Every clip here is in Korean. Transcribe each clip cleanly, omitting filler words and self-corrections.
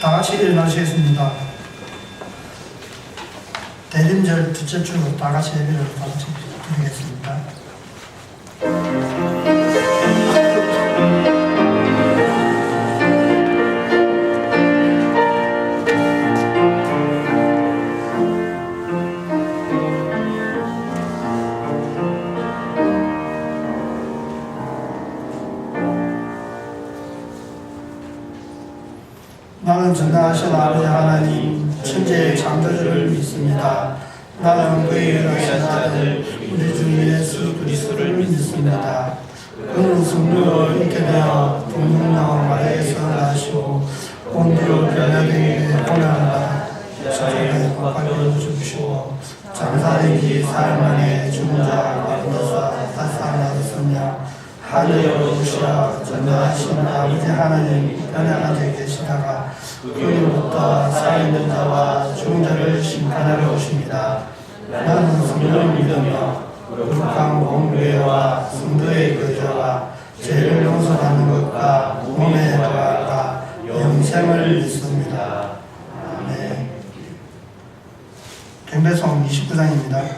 다 같이 일어나시겠습니다. 대림절 둘째 주 다 같이 예배를 다 같이 드리겠습니다. 나는 전능하신 아버지 하나님 천지의 창조주를 믿습니다. 나는 그의 유일하신 아들 우리 주 예수 그리스도를 믿습니다. 그는 성령으로 있게 되어 동문나와 마리아에서 나시고 본디오 빌라도에게 고난을 받아 십자가에 못 박혀 죽으시고 장사된 지 사흘 만에 죽은 자 가운데서 다시 살아나셨으며 하늘에 오르시어 전능하신 아버지 하나님 우편에 앉아 계시다가 그로부터 살아있는 자와 죽은 자를 심판하러 오십니다. 나는 성령을 믿으며 거룩한 공교회와 성도의 교제와 죄를 용서받는 것과 몸의 부활과 영생을 믿습니다. 아멘. 경배송 29장입니다.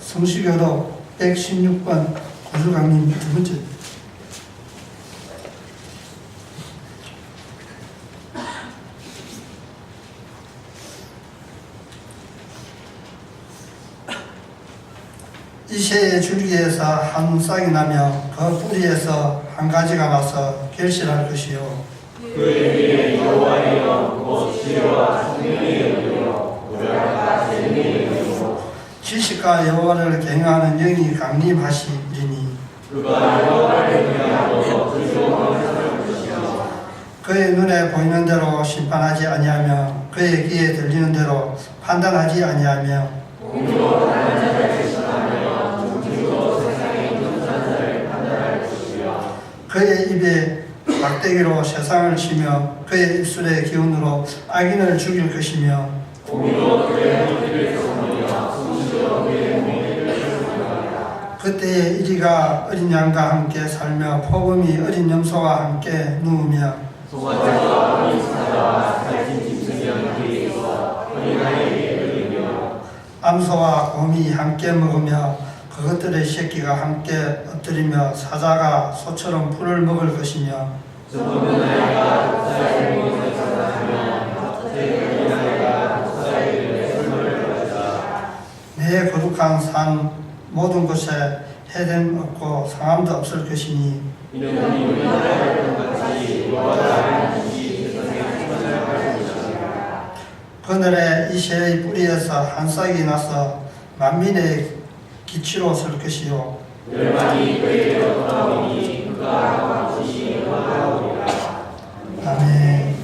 성시교도 116번 구주강림 두 번째. 이새의 줄기에서 한 싹이 나며 그 뿌리에서 한 가지가 나서 결실할 것이요 그의 여호와여 곧 지혜와 성령의 영이요 우리가 재능의 영이요 지식과 여호와를 경외하는 영이 강림하시리니 그가 여호와를 경외하고 그 조언을 따를 것이요 그의 눈에 보이는 대로 심판하지 아니하며 그의 귀에 들리는 대로 판단하지 아니하며 공의로 다른 자를 심판하며 공의로 세상에 있는 자를 판단할 것이요 그의 입에 막대기로 세상을 치며 그의 입술의 기운으로 악인을 죽일 것이며 공의로 그의 머리를 삼으며 성주로 그의 몸을 삼으리라. 그때에 이리가 어린 양과 함께 살며 포범이 어린 염소와 함께 누우며 소관자와 어린 사자와 살찐 짐승이 뒤에 있어 어린아이에게 들리며 암소와 곰이 함께 먹으며 그것들의 새끼가 함께 엎드리며 사자가 소처럼 풀을 먹을 것이며 썩은 아이가 독사의 몸을 찾아가며 겉에 아이가 독사의 술을 가져다. 내 거룩한 산 모든 곳에 해됨 없고 상함도 없을 것이니 이는 우리 나라의 것 같이 너와 이 세상에 천을 것이다. 그늘에 이 새의 뿌리에서 한 싹이 나서 만민의 기치로 설 것이요 멸망이 그에게로 돌아오니 그가 왕이 돌아오리라. 아멘.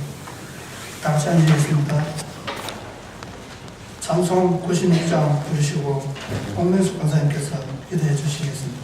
다 같이 앉으겠습니다. 찬송 96장 부르시고 홍명숙 권사님께서 기도해 주시겠습니다.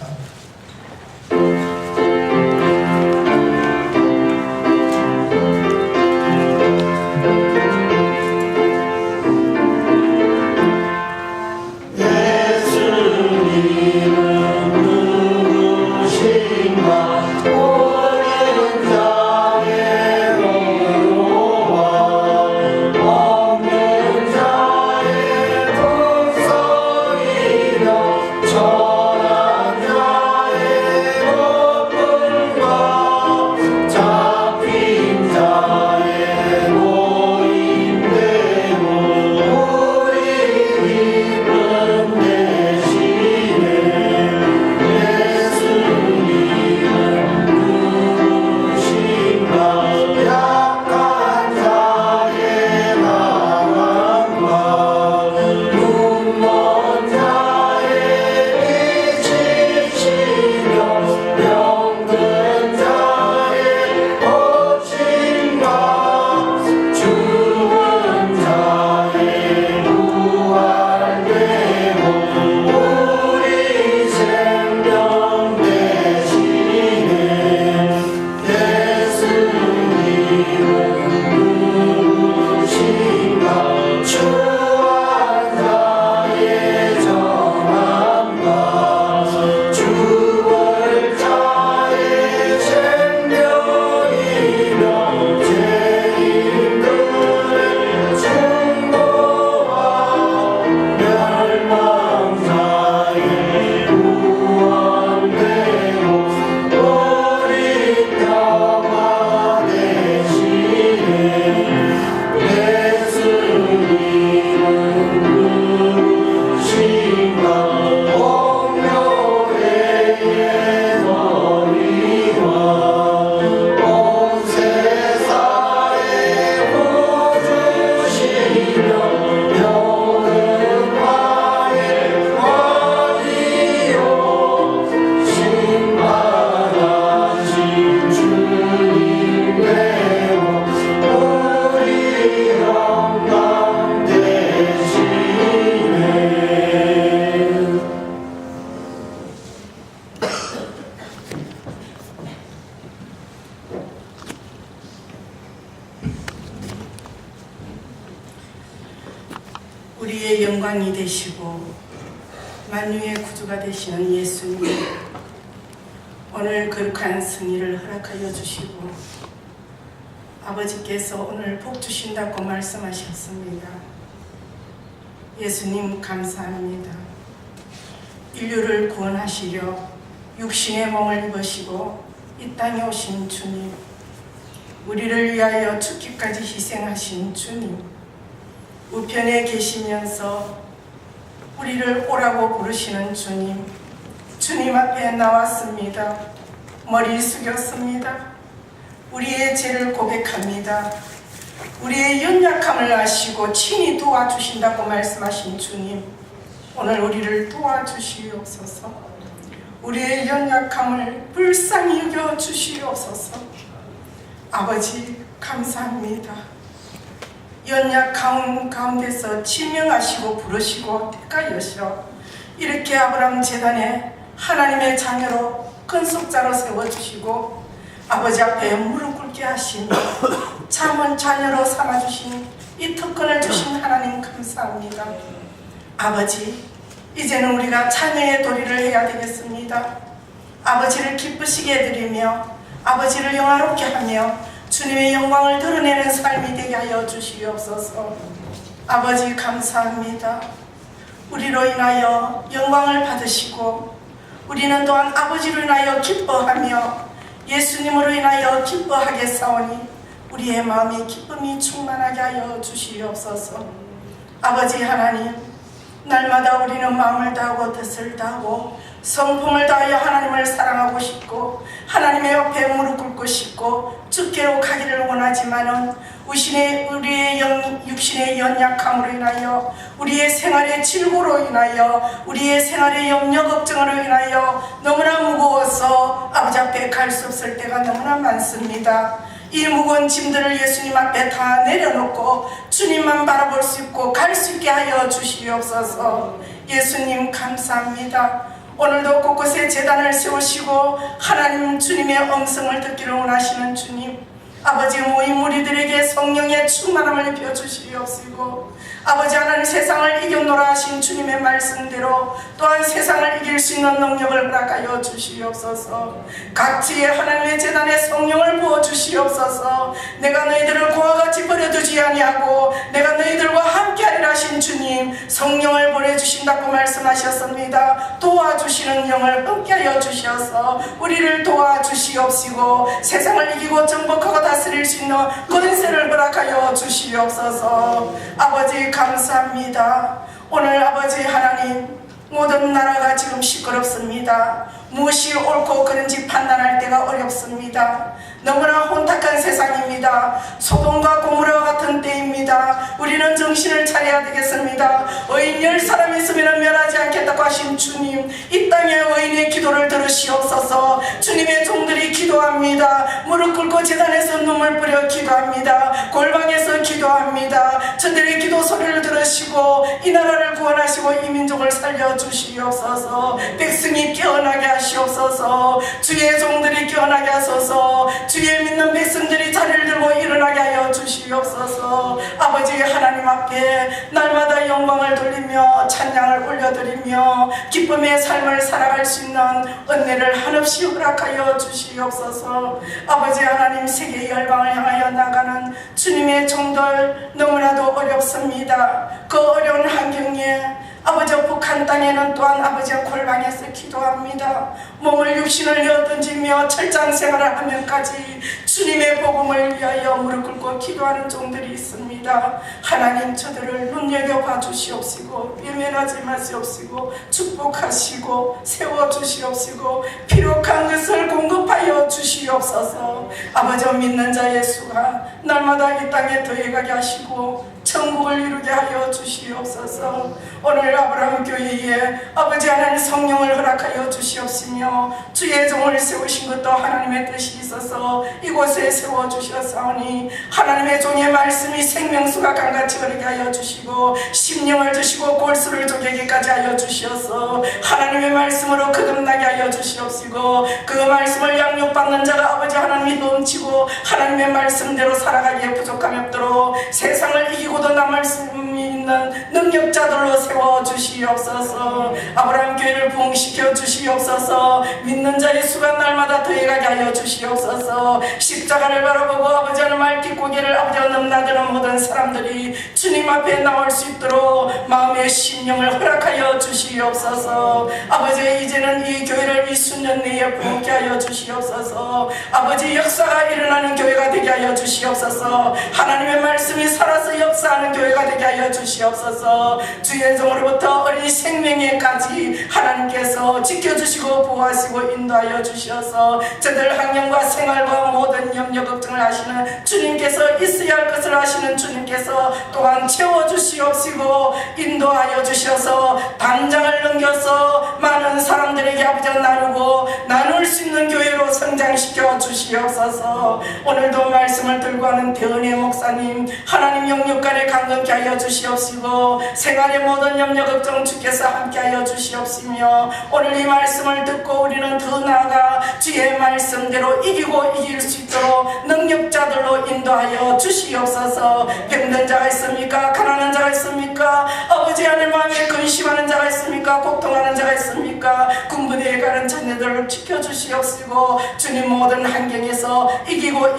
우리의 영광이 되시고 만유의 구주가 되시는 예수님, 오늘 거룩한 승리를 허락하여 주시고 아버지께서 오늘 복 주신다고 말씀하셨습니다. 예수님 감사합니다. 인류를 구원하시려 육신의 몸을 입으시고 이 땅에 오신 주님, 우리를 위하여 죽기까지 희생하신 주님, 우편에 계시면서 우리를 오라고 부르시는 주님, 주님 앞에 나왔습니다. 머리 숙였습니다. 우리의 죄를 고백합니다. 우리의 연약함을 아시고 친히 도와주신다고 말씀하신 주님, 오늘 우리를 도와주시옵소서. 우리의 연약함을 불쌍히 여겨주시옵소서. 아버지 감사합니다. 연약함 가운데서 지명하시고 부르시고 택하여서 이렇게 아브라함 제단에 하나님의 자녀로 근속자로 세워주시고 아버지 앞에 무릎 꿇게 하시며 참은 자녀로 삼아주신 이 특권을 주신 하나님 감사합니다. 아버지, 이제는 우리가 자녀의 도리를 해야 되겠습니다. 아버지를 기쁘시게 해드리며 아버지를 영화롭게 하며 주님의 영광을 드러내는 삶이 되게 하여 주시옵소서. 아버지 감사합니다. 우리로 인하여 영광을 받으시고 우리는 또한 아버지로 인하여 기뻐하며 예수님으로 인하여 기뻐하겠사오니 우리의 마음이 기쁨이 충만하게 하여 주시옵소서. 아버지 하나님, 날마다 우리는 마음을 다하고 뜻을 다하고 성품을 다하여 하나님을 사랑하고 싶고 하나님의 옆에 무릎 꿇고 싶고 주께로 가기를 원하지만은 우리의 육신의 연약함으로 인하여 우리의 생활의 질고로 인하여 우리의 생활의 염려 걱정으로 인하여 너무나 무거워서 아버지 앞에 갈 수 없을 때가 너무나 많습니다. 이 무거운 짐들을 예수님 앞에 다 내려놓고 주님만 바라볼 수 있고 갈 수 있게 하여 주시옵소서. 예수님 감사합니다. 오늘도 곳곳에 제단을 세우시고 하나님 주님의 음성을 듣기를 원하시는 주님, 아버지 모인 무리들에게 성령의 충만함을 입혀주시옵시고 아버지 하나님 세상을 이겨노라 하신 주님의 말씀대로 또한 세상을 이길 수 있는 능력을 허락하여 주시옵소서. 각지에 하나님의 재단에 성령을 부어주시옵소서. 내가 너희들을 고와 같이 버려두지 아니하고 내가 너희들과 함께하리라 하신 주님, 성령을 보내주신다고 말씀하셨습니다. 도와주시는 영을 함께하여 주셔서 우리를 도와주시옵시고 세상을 이기고 정복하고 다스릴 수 있는 권세를 허락하여 주시옵소서. 아버지 감사합니다. 오늘 아버지 하나님, 모든 나라가 지금 시끄럽습니다. 무엇이 옳고 그른지 판단할 때가 어렵습니다. 너무나 혼탁한 세상입니다. 소돔과 고모라와 같은 때입니다. 우리는 정신을 차려야 되겠습니다. 의인 10사람이 있으면 멸하지 않겠다고 하신 주님, 이 땅에 의인의 기도를 들으시옵소서. 주님의 종들이 기도합니다. 무릎 꿇고 제단에서 눈물 뿌려 기도합니다. 골방에서 기도합니다. 저들의 기도 소리를 들으시고 이 나라를 구원하시고 이 민족을 살려주시옵소서. 백성이 깨어나게 하시옵소서. 주의 종들이 깨어나게 하소서. 주의 믿는 백성들이 자리를 들고 일어나게 하여 주시옵소서. 아버지 하나님 앞에 날마다 영광을 돌리며 찬양을 올려드리며 기쁨의 삶을 살아갈 수 있는 은혜를 한없이 허락하여 주시옵소서. 아버지 하나님, 세계 열방을 향하여 나가는 주님의 종들 너무나도 어렵습니다. 그 어려운 환경에 아버지 북한 땅에는 또한 아버지 골방에서 기도합니다. 몸을 육신을 내어 던지며 철장 생활을 하면까지 주님의 복음을 위하여 무릎 꿇고 기도하는 종들이 있습니다. 하나님, 저들을 눈여겨봐 주시옵시고 외면하지 마시옵시고 축복하시고 세워주시옵시고 필요한 것을 공급하여 주시옵소서. 아버지, 믿는 자의 수가 날마다 이 땅에 더해가게 하시고 천국을 이루게 하여 주시옵소서. 오늘 아브라함 교회에 아버지 하나님 성령을 허락하여 주시옵시며 주의 종을 세우신 것도 하나님의 뜻이 있어서 이곳에 세워주셨사오니 하나님의 종의 말씀이 생명수가 강같이 흐르게 하여 주시고 심령을 주시고 골수를 쪼개기까지 하여 주시어서 하나님의 말씀으로 거듭나게 하여 주시옵시고 그 말씀을 양육받는 자가 아버지 하나님이 넘치고 하나님의 말씀대로 살아가기에 부족함이 없도록 세상을 이기고도 남을 수 있는 능력자들로 세워주시옵소서. 아브라함 교회를 부흥시켜 주시옵소서. 믿는 자의 수가 날마다 더해가게 하여 주시옵소서. 십자가를 바라보고 아버지 하나님 말띠 고개를 아버지 하나님 넘나드는 모든 사람들이 주님 앞에 나올 수 있도록 마음의 심령을 허락하여 주시옵소서. 아버지, 이제는 이 교회를 이 수년 내에 부흥케 하여 주시옵소서. 아버지, 역사가 일어나는 교회가 되게 하여 주시옵소서. 하나님의 말씀이 살아서 역사하는 교회가 되게 하여 주시옵소서. 주의 종으로부터 어린 생명에까지 하나님께서 지켜주시고 보호하시고 인도하여 주셔서 저들 학년과 생활과 모든 염려 걱정을 하시는 주님께서 있어야 할 것을 하시는 주님께서 또한 채워주시옵시고 인도하여 주셔서 단장을 넘겨서 많은 사람들에게 아버지 나누고 나눌 수 있는 교회로 성장시켜 주시옵소서. 오늘도 말씀을 들고 하는 대은혜 목사님, 하나님 영육간에 강건케 하여 주시옵시고 생활의 모든 염려 걱정 주께서 함께하여 주시옵시며 오늘 이 말씀을 듣고 우리는 더 나아가 주의 말씀대로 이기고 이길 수 있도록 능력자들로 인도하여 주시옵소서. 병든 자가 있습니까? 가난한 자가 있습니까? 아버지 하나님 마음에 근심하는 자가 있습니까? 있습니까? 고통하는 자가 있습니까? 군부대에 가는 자녀들을 지켜주시옵시고 주님 모든 환경에서 이기고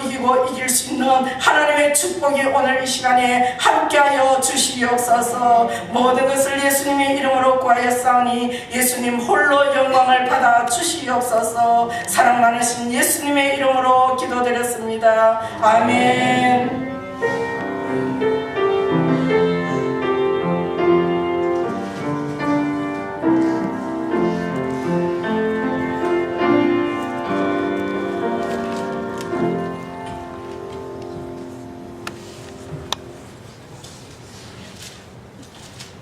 이길 수 있는 하나님의 축복이 오늘 이 시간에 함께하여 주시옵소서. 모든 것을 예수님의 이름으로 구하였사오니 예수님 홀로 영광을 받아 주시옵소서. 사랑 많으신 예수님의 이름으로 기도드렸습니다. 아멘.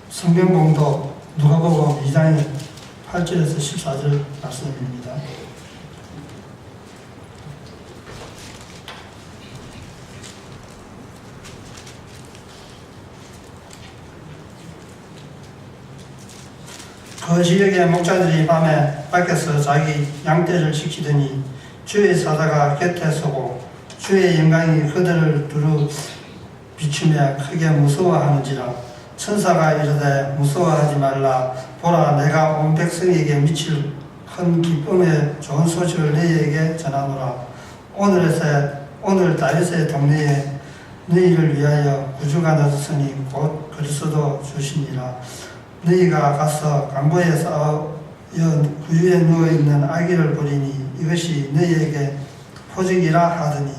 성경 공독 누가복음 2장 8절에서 14절 말씀입니다. 그 지역의 목자들이 밤에 밖에서 자기 양떼를 지키더니 주의 사자가 곁에 서고 주의 영광이 그들을 두루 비추며 크게 무서워하는지라. 천사가 이르되 무서워하지 말라. 보라, 내가 온 백성에게 미칠 큰 기쁨의 좋은 소식을 너희에게 전하노라. 오늘 다윗의 동네에 너희를 위하여 구주가 나섰으니 곧 그리스도 주시니라. 너희가 가서 강보에 쌓여 구유에 누워있는 아기를 보리니 이것이 너희에게 표적이라 하더니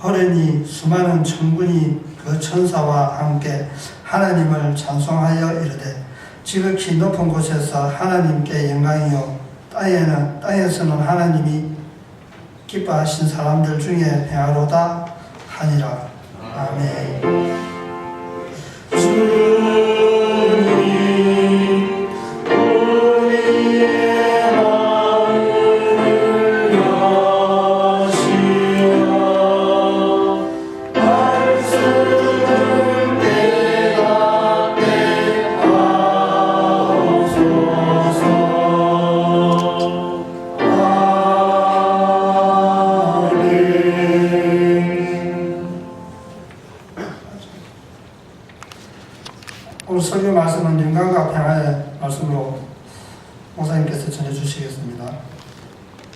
어른이 수많은 천군이 그 천사와 함께 하나님을 찬송하여 이르되 지극히 높은 곳에서 하나님께 영광이요 땅에서는 하나님이 기뻐하신 사람들 중에 평화로다 하니라. 아멘. 오늘 설교 말씀은 영광과 평화의 말씀으로 목사님께서 전해주시겠습니다.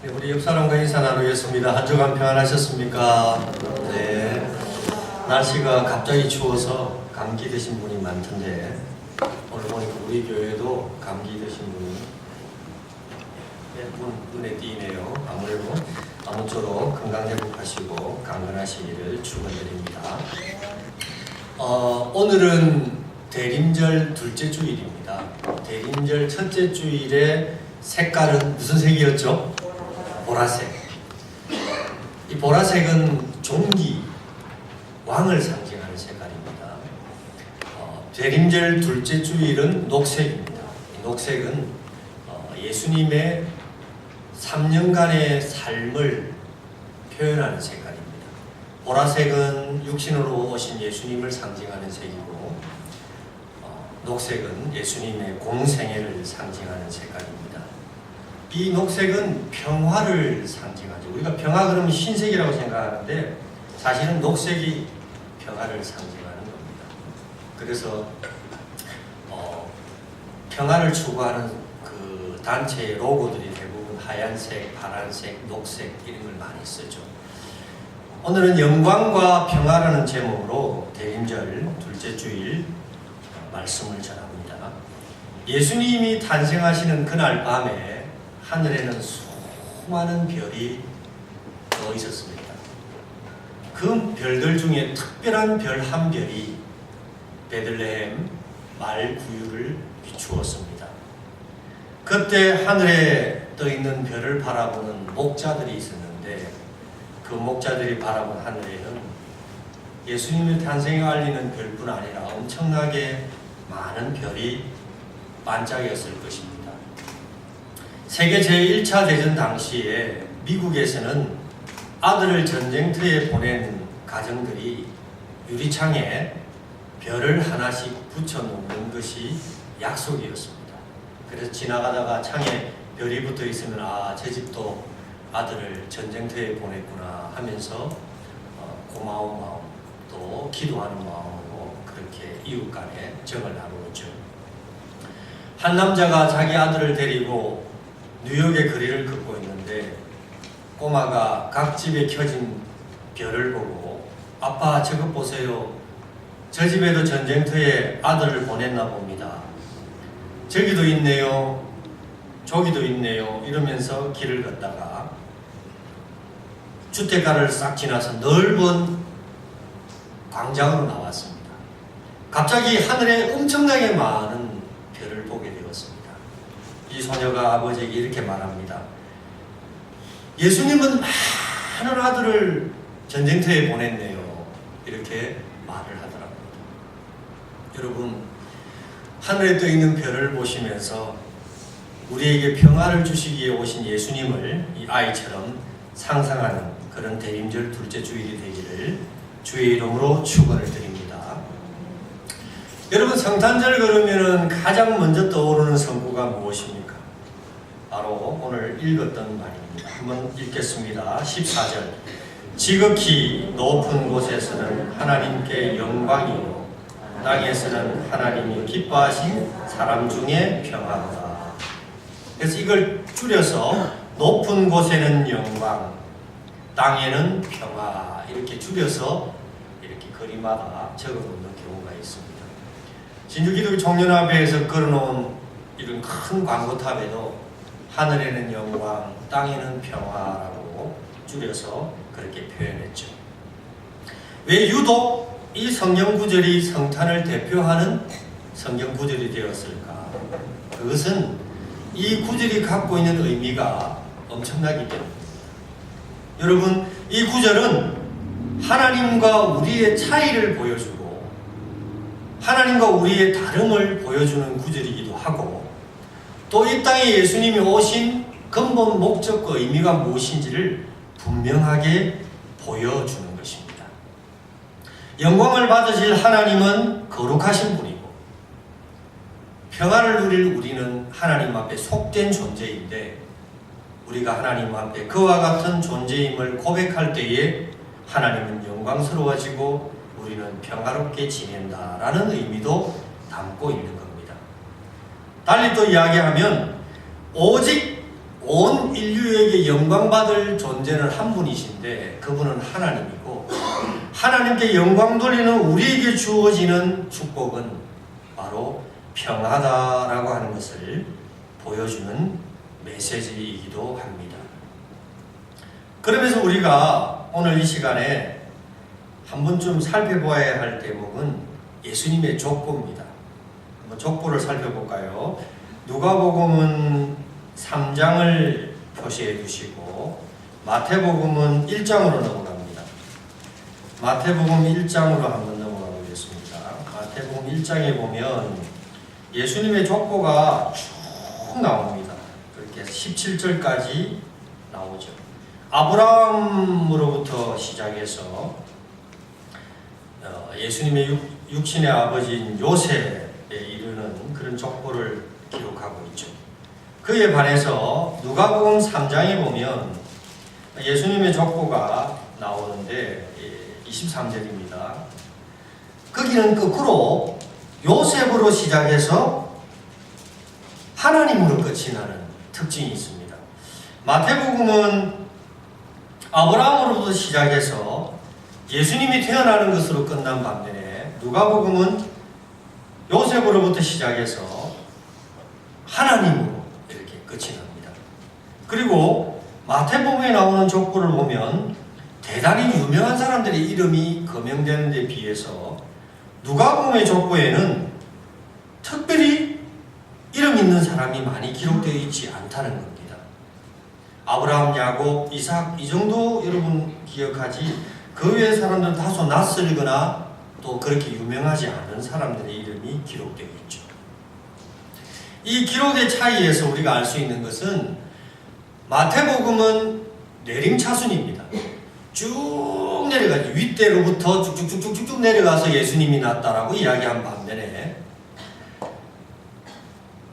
네, 우리 옆사람과 인사 나누겠습니다. 한 주간 평안하셨습니까? 네. 날씨가 갑자기 추워서 감기 드신 분이 많던데 오늘 보니까 우리 교회도 감기 드신 분이 눈에 띄네요. 아무쪼록 건강 회복하시고 강건하시기를 축원드립니다. 오늘은 대림절 둘째 주일입니다. 대림절 첫째 주일의 색깔은 무슨 색이었죠? 보라색. 이 보라색은 종기, 왕을 상징하는 색깔입니다. 대림절 둘째 주일은 녹색입니다. 이 녹색은 예수님의 3년간의 삶을 표현하는 색깔입니다. 보라색은 육신으로 오신 예수님을 상징하는 색이고 녹색은 예수님의 공생애를 상징하는 색깔입니다. 이 녹색은 평화를 상징하죠. 우리가 평화 그러면 흰색이라고 생각하는데 사실은 녹색이 평화를 상징하는 겁니다. 그래서 평화를 추구하는 그 단체의 로고들이 대부분 하얀색, 파란색, 녹색 이런 걸 많이 쓰죠. 오늘은 영광과 평화라는 제목으로 대림절 둘째 주일 말씀을 전합니다. 예수님이 탄생하시는 그날 밤에 하늘에는 수많은 별이 떠 있었습니다. 그 별들 중에 특별한 별 한 별이 베들레헴 말 구유를 비추었습니다. 그때 하늘에 떠 있는 별을 바라보는 목자들이 있었는데 그 목자들이 바라본 하늘에는 예수님의 탄생을 알리는 별뿐 아니라 엄청나게 많은 별이 반짝였을 것입니다. 세계 제1차 대전 당시에 미국에서는 아들을 전쟁터에 보낸 가정들이 유리창에 별을 하나씩 붙여놓는 것이 약속이었습니다. 그래서 지나가다가 창에 별이 붙어 있으면 저 집도 아들을 전쟁터에 보냈구나 하면서 고마운 마음 또 기도하는 마음으로 그렇게 이웃 간에 정을 나누었죠. 한 남자가 자기 아들을 데리고 뉴욕의 거리를 걷고 있는데 꼬마가 각 집에 켜진 별을 보고 아빠 저것 보세요. 저 집에도 전쟁터에 아들을 보냈나 봅니다. 저기도 있네요. 저기도 있네요. 이러면서 길을 걷다가 주택가를 싹 지나서 넓은 광장으로 나왔습니다. 갑자기 하늘에 엄청나게 많은 별을 보게 되었습니다. 이 소녀가 아버지에게 이렇게 말합니다. 예수님은 많은 아들을 전쟁터에 보냈네요. 이렇게 말을 하더랍니다. 여러분, 하늘에 떠 있는 별을 보시면서 우리에게 평화를 주시기 위해 오신 예수님을 이 아이처럼 상상하는 그런 대림절 둘째 주일이 되기를 주의 이름으로 축원을 드립니다. 여러분, 성탄절 그러면은 가장 먼저 떠오르는 성구가 무엇입니까? 바로 오늘 읽었던 말입니다. 한번 읽겠습니다. 14절. 지극히 높은 곳에서는 하나님께 영광이요 땅에서는 하나님이 기뻐하신 사람 중에 평화로다. 그래서 이걸 줄여서 높은 곳에는 영광, 땅에는 평화 이렇게 줄여서 이렇게 거리마다 적어놓는 경우가 있습니다. 진주기독 청년합회에서 걸어놓은 이런 큰 광고탑에도 하늘에는 영광, 땅에는 평화라고 줄여서 그렇게 표현했죠. 왜 유독 이 성경 구절이 성탄을 대표하는 성경 구절이 되었을까? 그것은 이 구절이 갖고 있는 의미가 엄청나기 때문입니다. 여러분, 이 구절은 하나님과 우리의 차이를 보여주고 하나님과 우리의 다름을 보여주는 구절이기도 하고 또 이 땅에 예수님이 오신 근본 목적과 의미가 무엇인지를 분명하게 보여주는 것입니다. 영광을 받으실 하나님은 거룩하신 분이고 평화를 누릴 우리는 하나님 앞에 속된 존재인데 우리가 하나님 앞에 그와 같은 존재임을 고백할 때에 하나님은 영광스러워지고 우리는 평화롭게 지낸다라는 의미도 담고 있는 겁니다. 달리 또 이야기하면 오직 온 인류에게 영광받을 존재는 한 분이신데 그분은 하나님이고 하나님께 영광 돌리는 우리에게 주어지는 축복은 바로 평화다라고 하는 것을 보여주는 메시지이기도 합니다. 그러면서 우리가 오늘 이 시간에 한 번쯤 살펴보아야 할 대목은 예수님의 족보입니다. 한번 족보를 살펴볼까요? 누가복음은 3장을 표시해 주시고 마태복음은 1장으로 넘어갑니다. 마태복음 1장으로 한번 넘어가 보겠습니다. 마태복음 1장에 보면 예수님의 족보가 쭉 나옵니다. 그렇게 17절까지 나오죠. 아브라함으로부터 시작해서 예수님의 육신의 아버지인 요셉에 이르는 그런 족보를 기록하고 있죠. 그에 반해서 누가복음 3장에 보면 예수님의 족보가 나오는데 23절입니다. 거기는 거꾸로 요셉으로 시작해서 하나님으로 끝이 나는 특징이 있습니다. 마태복음은 아브라함으로부터 시작해서 예수님이 태어나는 것으로 끝난 반면에 누가복음은 요셉으로부터 시작해서 하나님으로 이렇게 끝이 납니다. 그리고 마태복음에 나오는 족보를 보면 대단히 유명한 사람들의 이름이 거명되는 데 비해서 누가복음의 족보에는 특별히 이름 있는 사람이 많이 기록되어 있지 않다는 겁니다. 아브라함, 야곱, 이삭 이 정도 여러분 기억하지 그 외의 사람들은 다소 낯설거나 또 그렇게 유명하지 않은 사람들의 이름이 기록되어 있죠. 이 기록의 차이에서 우리가 알 수 있는 것은 마태복음은 내림차순입니다. 쭉 내려가죠. 윗대로부터 쭉쭉쭉쭉 내려가서 예수님이 났다라고 이야기한 반면에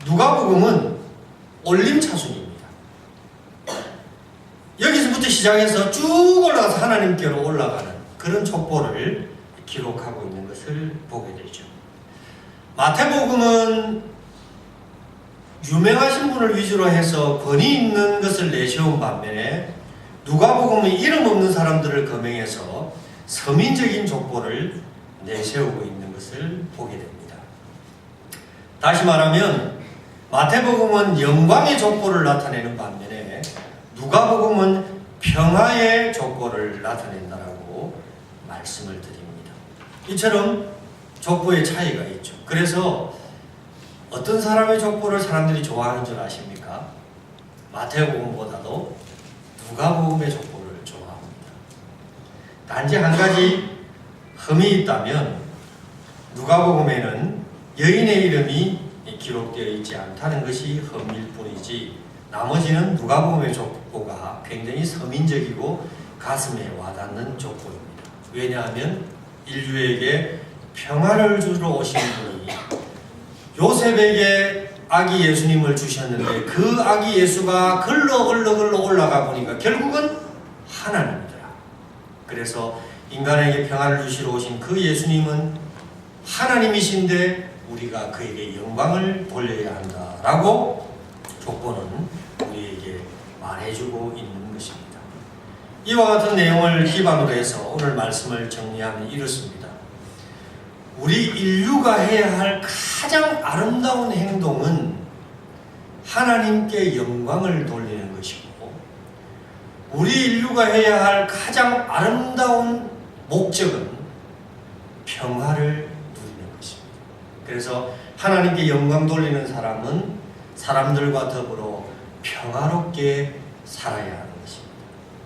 누가복음은 올림차순입니다. 여기서부터 시작해서 쭉 올라가서 하나님께로 올라가는 그런 족보를 기록하고 있는 것을 보게 되죠. 마태복음은 유명하신 분을 위주로 해서 권위 있는 것을 내세운 반면에 누가복음은 이름 없는 사람들을 거명해서 서민적인 족보를 내세우고 있는 것을 보게 됩니다. 다시 말하면 마태복음은 영광의 족보를 나타내는 반면에 누가복음은 평화의 족보를 나타낸다라고 말씀을 드립니다. 이처럼 족보의 차이가 있죠. 그래서 어떤 사람의 족보를 사람들이 좋아하는 줄 아십니까? 마태복음보다도 누가복음의 족보를 좋아합니다. 단지 한 가지 흠이 있다면 누가복음에는 여인의 이름이 기록되어 있지 않다는 것이 흠일 뿐이지 나머지는 누가복음의 족보가 굉장히 서민적이고 가슴에 와닿는 족보입니다. 왜냐하면 인류에게 평화를 주러 오신 분이 요셉에게 아기 예수님을 주셨는데 그 아기 예수가 글러 올라가 보니까 결국은 하나님이더라. 그래서 인간에게 평화를 주시러 오신 그 예수님은 하나님이신데 우리가 그에게 영광을 돌려야 한다라고 족보는 우리에게 말해주고 있는 것입니다. 이와 같은 내용을 기반으로 해서 오늘 말씀을 정리하면 이렇습니다. 우리 인류가 해야 할 가장 아름다운 행동은 하나님께 영광을 돌리는 것이고 우리 인류가 해야 할 가장 아름다운 목적은 평화를 누리는 것입니다. 그래서 하나님께 영광 돌리는 사람은 사람들과 더불어 평화롭게 살아야 하는 것입니다.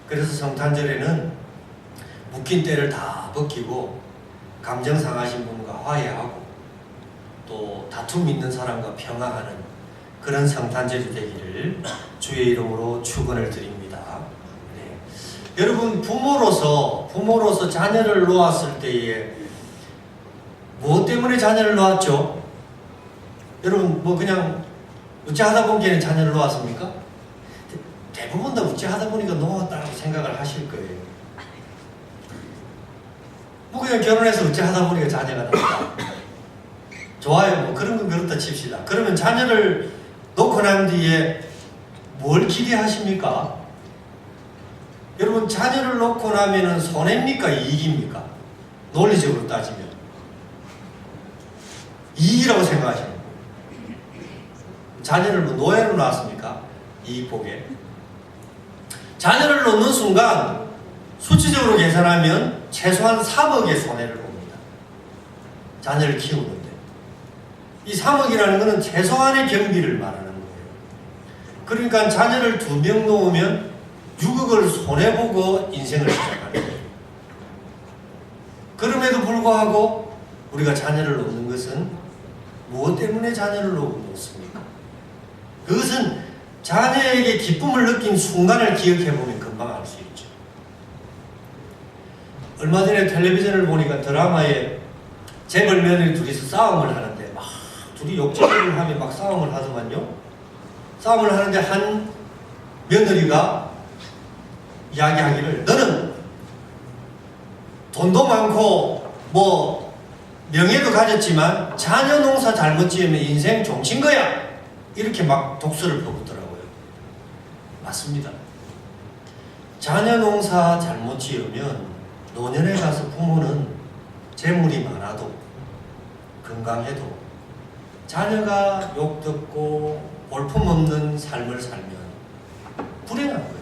그래서 성탄절에는 묶인 때를 다 벗기고 감정 상하신 분과 화해하고 또 다툼 있는 사람과 평화하는 그런 성탄절이 되기를 주의 이름으로 축원을 드립니다. 네. 여러분 부모로서 자녀를 놓았을 때에 무엇 때문에 자녀를 놓았죠? 여러분 뭐 그냥 어찌하다 보기에는 자녀를 놓았습니까? 대부분 다 어찌하다 보니까 놓았다고 생각을 하실 거예요. 뭐 그냥 결혼해서 어찌하다 보니까 자녀가 나왔다. 좋아요. 뭐 그런 건 그렇다 칩시다. 그러면 자녀를 놓고 난 뒤에 뭘 기대하십니까? 여러분 자녀를 놓고 나면은 손해입니까? 이익입니까? 논리적으로 따지면 이익이라고 생각하시는 거예요. 자녀를 뭐 노예로 낳았습니까? 이익 보게. 자녀를 놓는 순간 수치적으로 계산하면 최소한 3억의 손해를 봅니다. 자녀를 키우는데. 이 3억이라는 것은 최소한의 경비를 말하는 거예요. 그러니까 자녀를 2명 놓으면 6억을 손해보고 인생을 시작하는 거예요. 그럼에도 불구하고 우리가 자녀를 놓는 것은 무엇 때문에 자녀를 놓습니까? 그것은 자녀에게 기쁨을 느낀 순간을 기억해보면 금방 알 수 있죠. 얼마 전에 텔레비전을 보니까 드라마에 재벌 며느리 둘이서 싸움을 하는데 막 둘이 욕쟁이를 하며 막 싸움을 하더만요. 싸움을 하는데 한 며느리가 이야기하기를 너는 돈도 많고 뭐 명예도 가졌지만 자녀 농사 잘못 지으면 인생 종친 거야. 이렇게 막 독설을 퍼붓더라고요. 맞습니다. 자녀 농사 잘못 지으면 노년에 가서 부모는 재물이 많아도 건강해도 자녀가 욕 듣고 볼품없는 삶을 살면 불행한 거예요.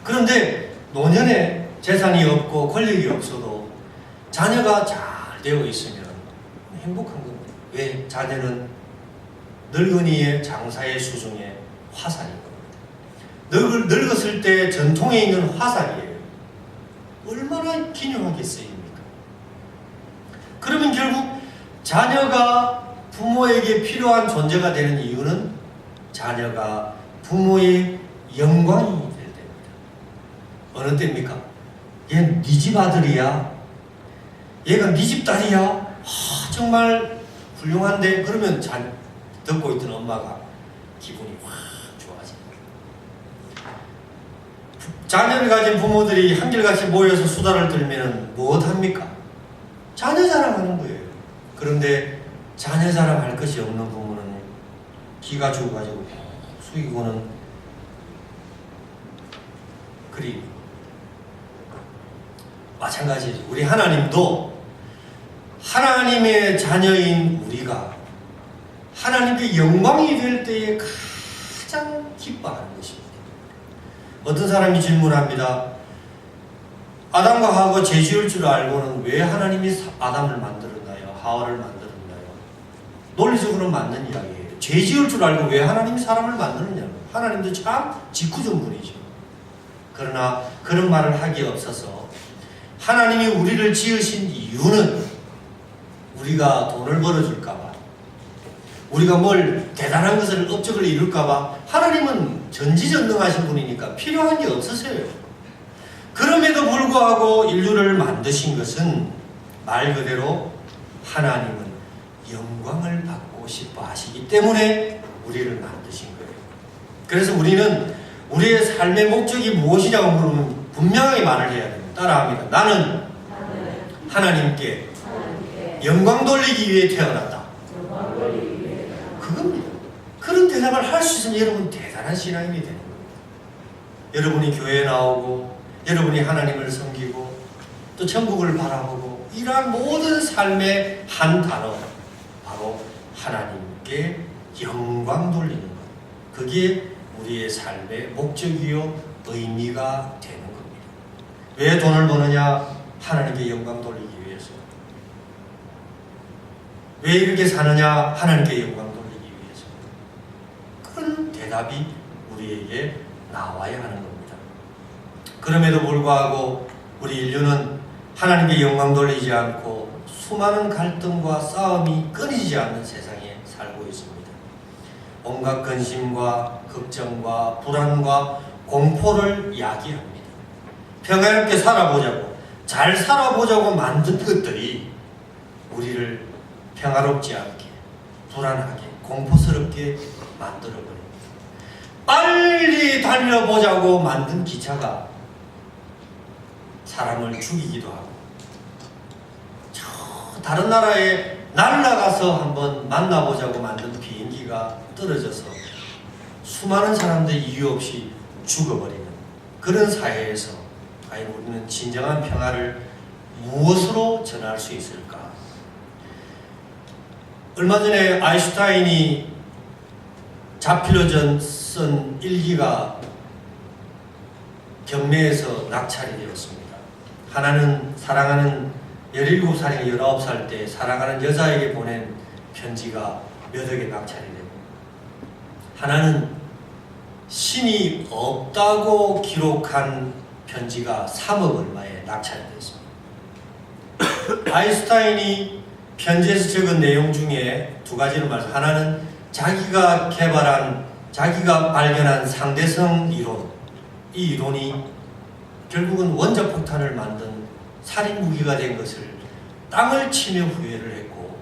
그런데 노년에 재산이 없고 권력이 없어도 자녀가 잘 되어 있으면 행복한 겁니다. 왜? 자녀는 늙은이의 장사의 수중에 화살인 겁니다. 늙었을 때 전통에 있는 화살이에요. 얼마나 기묘하게 쓰입니까? 그러면 결국 자녀가 부모에게 필요한 존재가 되는 이유는 자녀가 부모의 영광이 될 때입니다. 어느 때입니까? 얘 네 집 아들이야. 얘가 네 집 딸이야. 정말 훌륭한데 그러면 듣고 있던 엄마가 기분이 확 좋아집니다. 자녀를 가진 부모들이 한결같이 모여서 수다를 떨면 무엇합니까? 자녀 자랑하는 거예요. 그런데 자녀 자랑할 것이 없는 부모는 기가 죽어가지고 숙이고는 그리 마찬가지. 우리 하나님도 하나님의 자녀인 우리가 하나님께 영광이 될 때에 가장 기뻐하는 것입니다. 어떤 사람이 질문합니다. 아담과 하와가 죄 지을 줄 알고는 왜 하나님이 아담을 만들었나요? 하와를 만들었나요? 논리적으로는 맞는 이야기예요. 죄 지을 줄 알고 왜 하나님이 사람을 만드느냐고. 하나님도 참 짓궂은 분이죠. 그러나 그런 말을 하기에 없어서 하나님이 우리를 지으신 이유는 우리가 돈을 벌어줄까봐, 우리가 뭘 대단한 것을 업적을 이룰까봐. 하나님은 전지전능하신 분이니까 필요한 게 없으세요. 그럼에도 불구하고 인류를 만드신 것은 말 그대로 하나님은 영광을 받고 싶어 하시기 때문에 우리를 만드신 거예요. 그래서 우리는 우리의 삶의 목적이 무엇이냐고 물으면 분명하게 말을 해야 됩니다. 따라합니다. 나는 하나님께 영광 돌리기 위해 태어났다. 그겁니다. 그런 대답을 할 수 있으면 여러분 대단한 신앙인이 되는 겁니다. 여러분이 교회에 나오고 여러분이 하나님을 섬기고 또 천국을 바라보고 이러한 모든 삶의 한 단어, 바로 하나님께 영광 돌리는 것. 그게 우리의 삶의 목적이요 의미가 되는 겁니다. 왜 돈을 버느냐? 하나님께 영광 돌리기 위해서. 왜 이렇게 사느냐? 하나님께 영광 돌리기 위해서. 그런 대답이 우리에게 나와야 하는 겁니다. 그럼에도 불구하고 우리 인류는 하나님께 영광 돌리지 않고 수많은 갈등과 싸움이 끊이지 않는 세상에 살고 있습니다. 온갖 근심과 걱정과 불안과 공포를 야기합니다. 평화롭게 살아보자고, 잘 살아보자고 만든 것들이 우리를 평화롭지 않게, 불안하게, 공포스럽게 만들어버립니다. 빨리 달려보자고 만든 기차가 사람을 죽이기도 하고, 저 다른 나라에 날아가서 한번 만나보자고 만든 비행기가 떨어져서 수많은 사람들이 이유 없이 죽어버리는 그런 사회에서 과연 우리는 진정한 평화를 무엇으로 전할 수 있을까? 얼마 전에 아인슈타인이 자필로 쓴 일기가 경매에서 낙찰이 되었습니다. 하나는 사랑하는 17살인가 19살 때 사랑하는 여자에게 보낸 편지가 몇 억에 낙찰이 되고, 하나는 신이 없다고 기록한 편지가 3억 얼마에 낙찰이 되었습니다. 아인슈타인이 편지에서 적은 내용 중에 두 가지를 말씀. 하나는 자기가 발견한 상대성 이론, 이 이론이 결국은 원자폭탄을 만든 살인 무기가 된 것을 땅을 치며 후회를 했고,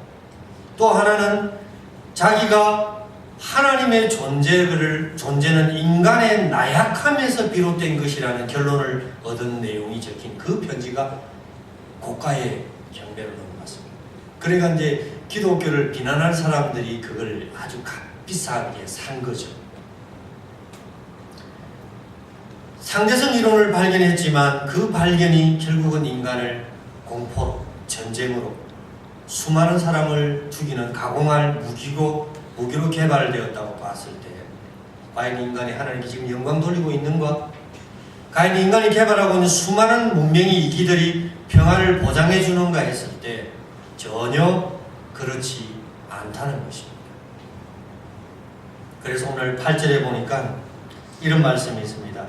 또 하나는 자기가 하나님의 존재는 인간의 나약함에서 비롯된 것이라는 결론을 얻은 내용이 적힌 그 편지가 고가의 경매로 넘어갔습니다. 그러니까 이제 기독교를 비난할 사람들이 그걸 아주 값비싸게 산 거죠. 상대성 이론을 발견했지만 그 발견이 결국은 인간을 공포로, 전쟁으로, 수많은 사람을 죽이는 가공할 무기로 개발되었다고 봤을 때, 과연 인간이 하나님께 지금 영광 돌리고 있는가? 과연 인간이 개발하고 있는 수많은 문명의 이기들이 평화를 보장해 주는가 했을 때 전혀 그렇지 않다는 것입니다. 그래서 오늘 8절에 보니까 이런 말씀이 있습니다.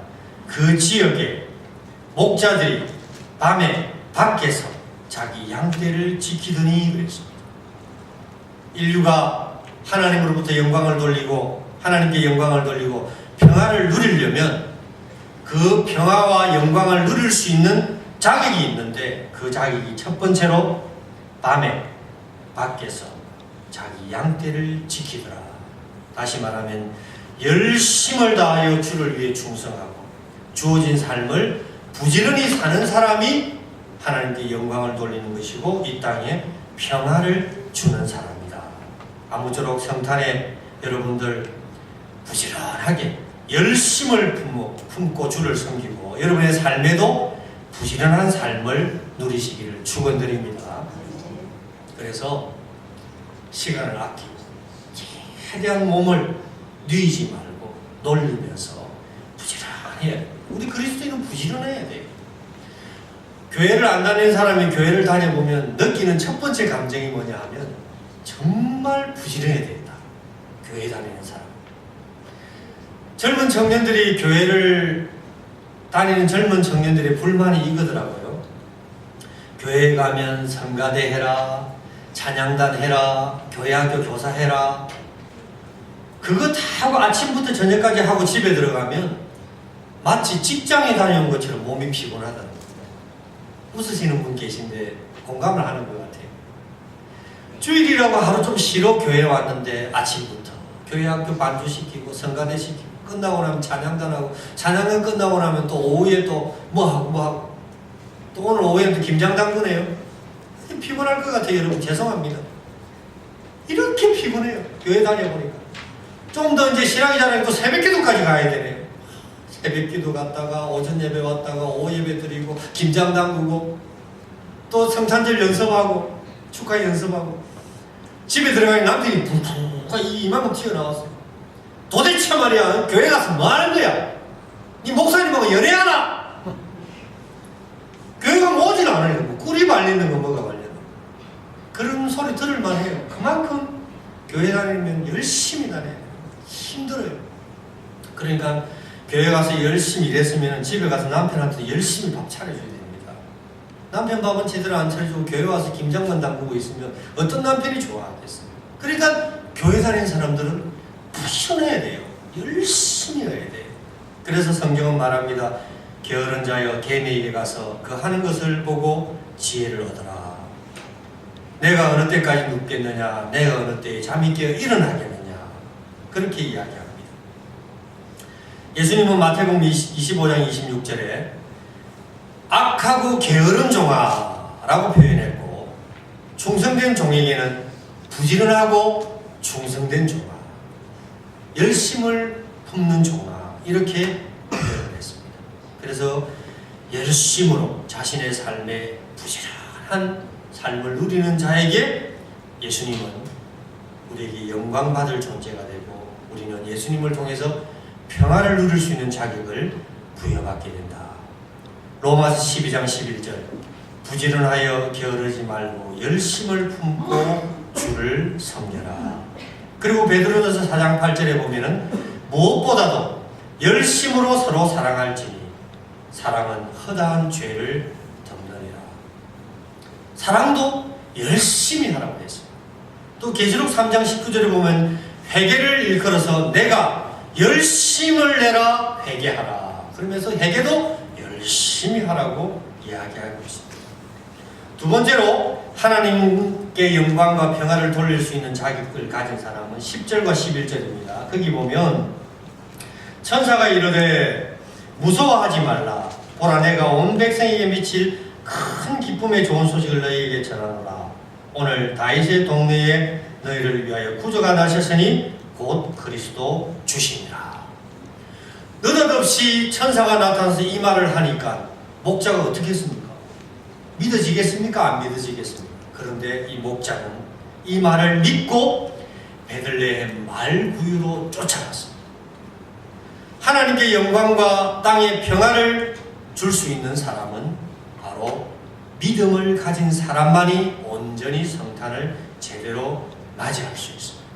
그 지역에 목자들이 밤에 밖에서 자기 양떼를 지키더니 그랬습니다. 인류가 하나님으로부터 영광을 돌리고 하나님께 영광을 돌리고 평화를 누리려면 그 평화와 영광을 누릴 수 있는 자격이 있는데, 그 자격이 첫 번째로 밤에 밖에서 자기 양떼를 지키더라. 다시 말하면 열심을 다하여 주를 위해 충성하고 주어진 삶을 부지런히 사는 사람이 하나님께 영광을 돌리는 것이고 이 땅에 평화를 주는 사람이다. 아무쪼록 성탄에 여러분들 부지런하게 열심을 품고 주를 섬기고 여러분의 삶에도 부지런한 삶을 누리시기를 축원드립니다. 그래서 시간을 아끼고 최대한 몸을 뉘지 말고 놀리면서 부지런해야 돼요. 우리 그리스도인은 부지런해야 돼요. 교회를 안 다니는 사람이 교회를 다녀보면 느끼는 첫 번째 감정이 뭐냐 하면 정말 부지런해야 된다. 교회 다니는 사람. 젊은 청년들이 교회를 다니는 젊은 청년들의 불만이 이거더라고요. 교회에 가면 성가대 해라, 찬양단 해라, 교회학교 교사 해라. 그거 다 하고 아침부터 저녁까지 하고 집에 들어가면 마치 직장에 다녀온 것처럼 몸이 피곤하다. 웃으시는 분 계신데 공감을 하는 것 같아요. 주일이라고 하루 좀 쉬러 교회에 왔는데 아침부터 교회학교 반주시키고 성가대 시키고 끝나고 나면 찬양단하고 찬양단 끝나고 나면 또 오후에 또 뭐하고 또 오늘 오후에는 또 김장당구네요. 피곤할 것 같아요. 여러분 죄송합니다. 이렇게 피곤해요. 교회 다녀보니까. 좀 더 이제 신앙이 자라니까 또 새벽기도까지 가야 되네요. 새벽기도 갔다가 오전 예배 왔다가 오후 예배 드리고 김장 담그고 또 성탄절 연습하고 축하 연습하고 집에 들어가니 남편이 붕붕 이만큼 튀어나왔어요. 도대체 말이야 교회 가서 뭐 하는 거야? 네 목사님하고 연애하나? 교회 가면 오질 않아요. 뭐 꿀이 발리는 거 뭐가 발리는 그런 소리 들을만 해요. 그만큼 교회 다니면 열심히 다녀요. 힘들어요. 그러니까 교회 가서 열심히 일했으면 집에 가서 남편한테 열심히 밥 차려줘야 됩니다. 남편 밥은 제대로 안 차려주고 교회 와서 김장만 담그고 있으면 어떤 남편이 좋아하겠어요? 그러니까 교회 다니는 사람들은 부지런해야 돼요. 열심히 해야 돼요. 그래서 성경은 말합니다. 게으른 자여 개미에게 가서 그 하는 것을 보고 지혜를 얻어라. 내가 어느 때까지 눕겠느냐, 내가 어느 때에 잠이 깨어 일어나겠느냐, 그렇게 이야기합니다. 예수님은 마태복음 25장 26절에 악하고 게으른 종아라고 표현했고, 충성된 종에게는 부지런하고 충성된 종아, 열심을 품는 종아, 이렇게 표현을 했습니다. 그래서 열심으로 자신의 삶에 부지런한 삶을 누리는 자에게 예수님은 우리에게 영광받을 존재가 되고, 우리는 예수님을 통해서 평화를 누릴 수 있는 자격을 부여받게 된다. 로마서 12장 11절 부지런하여 게으르지 말고 열심을 품고 주를 섬겨라. 그리고 베드로전서 4장 8절에 보면은 무엇보다도 열심으로 서로 사랑할지니 사랑은 허다한 죄를 덮느니라. 사랑도 열심히 하라고 했습니다. 또 계시록 3장 19절에 보면 회개를 일컬어서 내가 열심을 내라 회개하라. 그러면서 회개도 열심히 하라고 이야기하고 있습니다. 두 번째로 하나님께 영광과 평화를 돌릴 수 있는 자격을 가진 사람은 10절과 11절입니다. 거기 보면 천사가 이르되 무서워하지 말라. 보라 내가 온 백성에게 미칠 큰 기쁨의 좋은 소식을 너희에게 전하노라. 오늘 다윗의 동네에 너희를 위하여 구주가 나셨으니 곧 그리스도 주시니라. 느닷없이 천사가 나타나서 이 말을 하니까 목자가 어떻게 했습니까? 믿어지겠습니까? 안 믿어지겠습니까? 그런데 이 목자는 이 말을 믿고 베들레헴 말구유로 쫓아갔습니다. 하나님께 영광과 땅의 평화를 줄 수 있는 사람은 바로 믿음을 가진 사람만이 온전히 성탄을 제대로 맞이할 수 있습니다.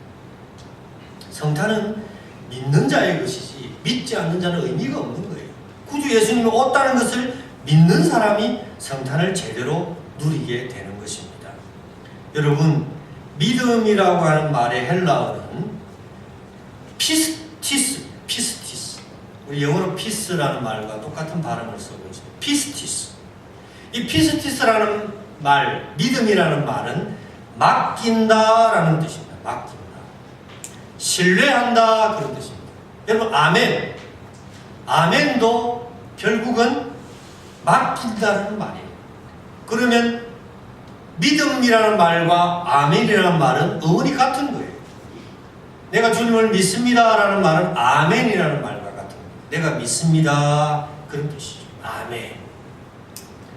성탄은 믿는 자의 것이지 믿지 않는 자는 의미가 없는 거예요. 구주 예수님이 왔다는 것을 믿는 사람이 성탄을 제대로 누리게 되는 것입니다. 여러분, 믿음이라고 하는 말의 헬라어는 피스티스. 우리 영어로 피스라는 말과 똑같은 발음을 쓰고 있습니다. 피스티스. 이 피스티스라는 말, 믿음이라는 말은 맡긴다라는 뜻입니다. 맡긴다. 신뢰한다, 그런 뜻입니다. 여러분, 아멘. 아멘도 결국은 맡긴다는 말이에요. 그러면 믿음이라는 말과 아멘이라는 말은 어원이 같은 거예요. 내가 주님을 믿습니다라는 말은 아멘이라는 말과 같은 겁니다. 내가 믿습니다. 그런 뜻이죠. 아멘.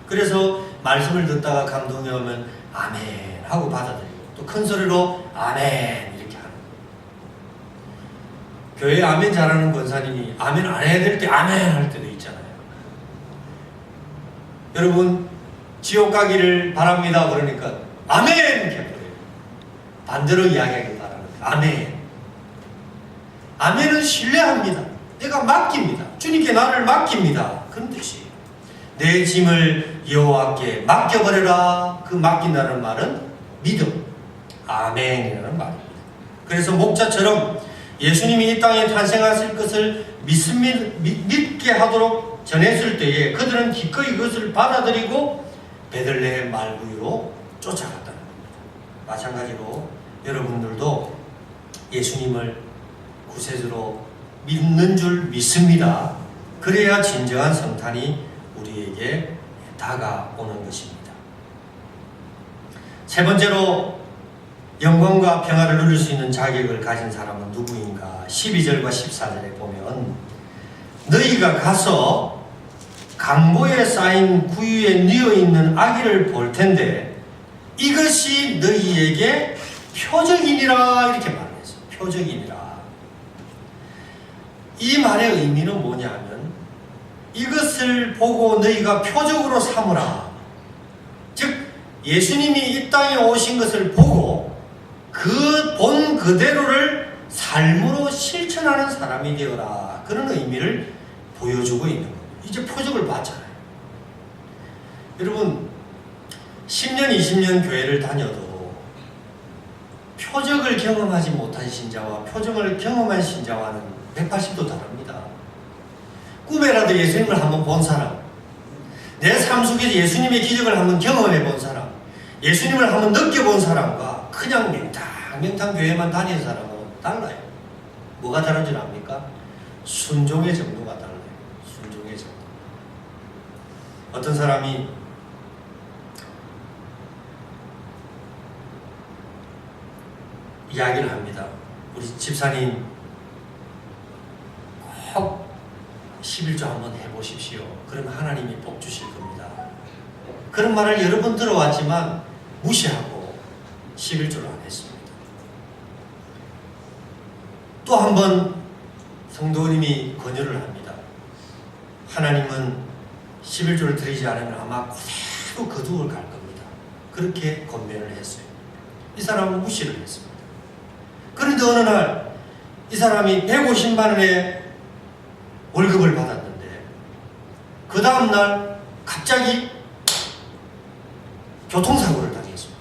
그래서 말씀을 듣다가 감동이 오면 아멘 하고 받아들이고 또 큰 소리로 아멘 이렇게 하는 거예요. 교회에 아멘 잘하는 권사님이 아멘 안 해야 될 때 아멘 할 때도 있잖아요. 여러분 지옥 가기를 바랍니다 그러니까 아멘 이렇게 해버려요. 반대로 이야기하길 바랍니다. 아멘. 아멘은 신뢰합니다. 내가 맡깁니다. 주님께 나를 맡깁니다. 그런 뜻이에요. 내 짐을 여호와께 맡겨버려라. 그 맡긴다는 말은 믿음. 아멘이라는 말입니다. 그래서 목자처럼 예수님이 이 땅에 탄생하실 것을 믿게 하도록 전했을 때에 그들은 기꺼이 그것을 받아들이고 베들레헴 말구유로 쫓아갔다는 겁니다. 마찬가지로 여러분들도 예수님을 구세주로 믿는 줄 믿습니다. 그래야 진정한 성탄이 우리에게 다가오는 것입니다. 세 번째로 영광과 평화를 누릴 수 있는 자격을 가진 사람은 누구인가? 12절과 14절에 보면 너희가 가서 강보에 쌓인 구유에 뉘어있는 아기를 볼 텐데 이것이 너희에게 표적이니라 이렇게 말했어요. 표적이니라. 이 말의 의미는 뭐냐면 이것을 보고 너희가 표적으로 삼으라. 즉 예수님이 이 땅에 오신 것을 보고 그 본 그대로를 삶으로 실천하는 사람이 되어라. 그런 의미를 보여주고 있는 거예요. 이제 표적을 봤잖아요. 여러분 10년 20년 교회를 다녀도 표적을 경험하지 못한 신자와 표적을 경험한 신자와는 180도 다릅니다. 꿈에라도 예수님을 한번 본 사람, 내 삶 속에서 예수님의 기적을 한번 경험해 본 사람, 예수님을 한번 느껴본 사람과 그냥 명탕 교회만 다니는 사람은 달라요. 뭐가 다른 줄 압니까? 순종의 정도가 달라요. 순종의 정도. 어떤 사람이 이야기를 합니다. 우리 집사님 꼭 11조 한번 해보십시오. 그러면 하나님이 복 주실 겁니다. 그런 말을 여러 번 들어왔지만 무시하고 11조를 안 했습니다. 또 한 번 성도님이 권유를 합니다. 하나님은 11조를 드리지 않으면 아마 그대로 거두어 갈 겁니다. 그렇게 권면을 했어요. 이 사람은 무시를 했습니다. 그런데 어느 날 이 사람이 150만 원의 월급을 받았는데 그 다음날 갑자기 교통사고를 당했습니다.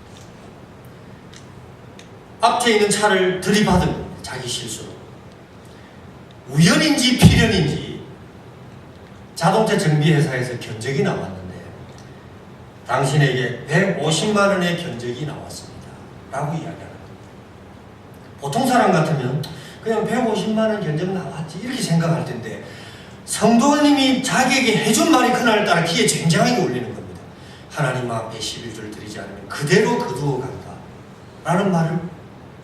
앞에 있는 차를 들이받은 겁니다. 자기 실수로. 우연인지 필연인지 자동차 정비회사에서 견적이 나왔는데 당신에게 150만 원의 견적이 나왔습니다. 라고 이야기하는 겁니다. 보통 사람 같으면 그냥 150만 원 견적 나왔지 이렇게 생각할 텐데 성도님이 자기에게 해준 말이 그날따라 귀에 쟁쟁하게 울리는 겁니다. 하나님 앞에 11조를 드리지 않으면 그대로 거두어 간다 라는 말을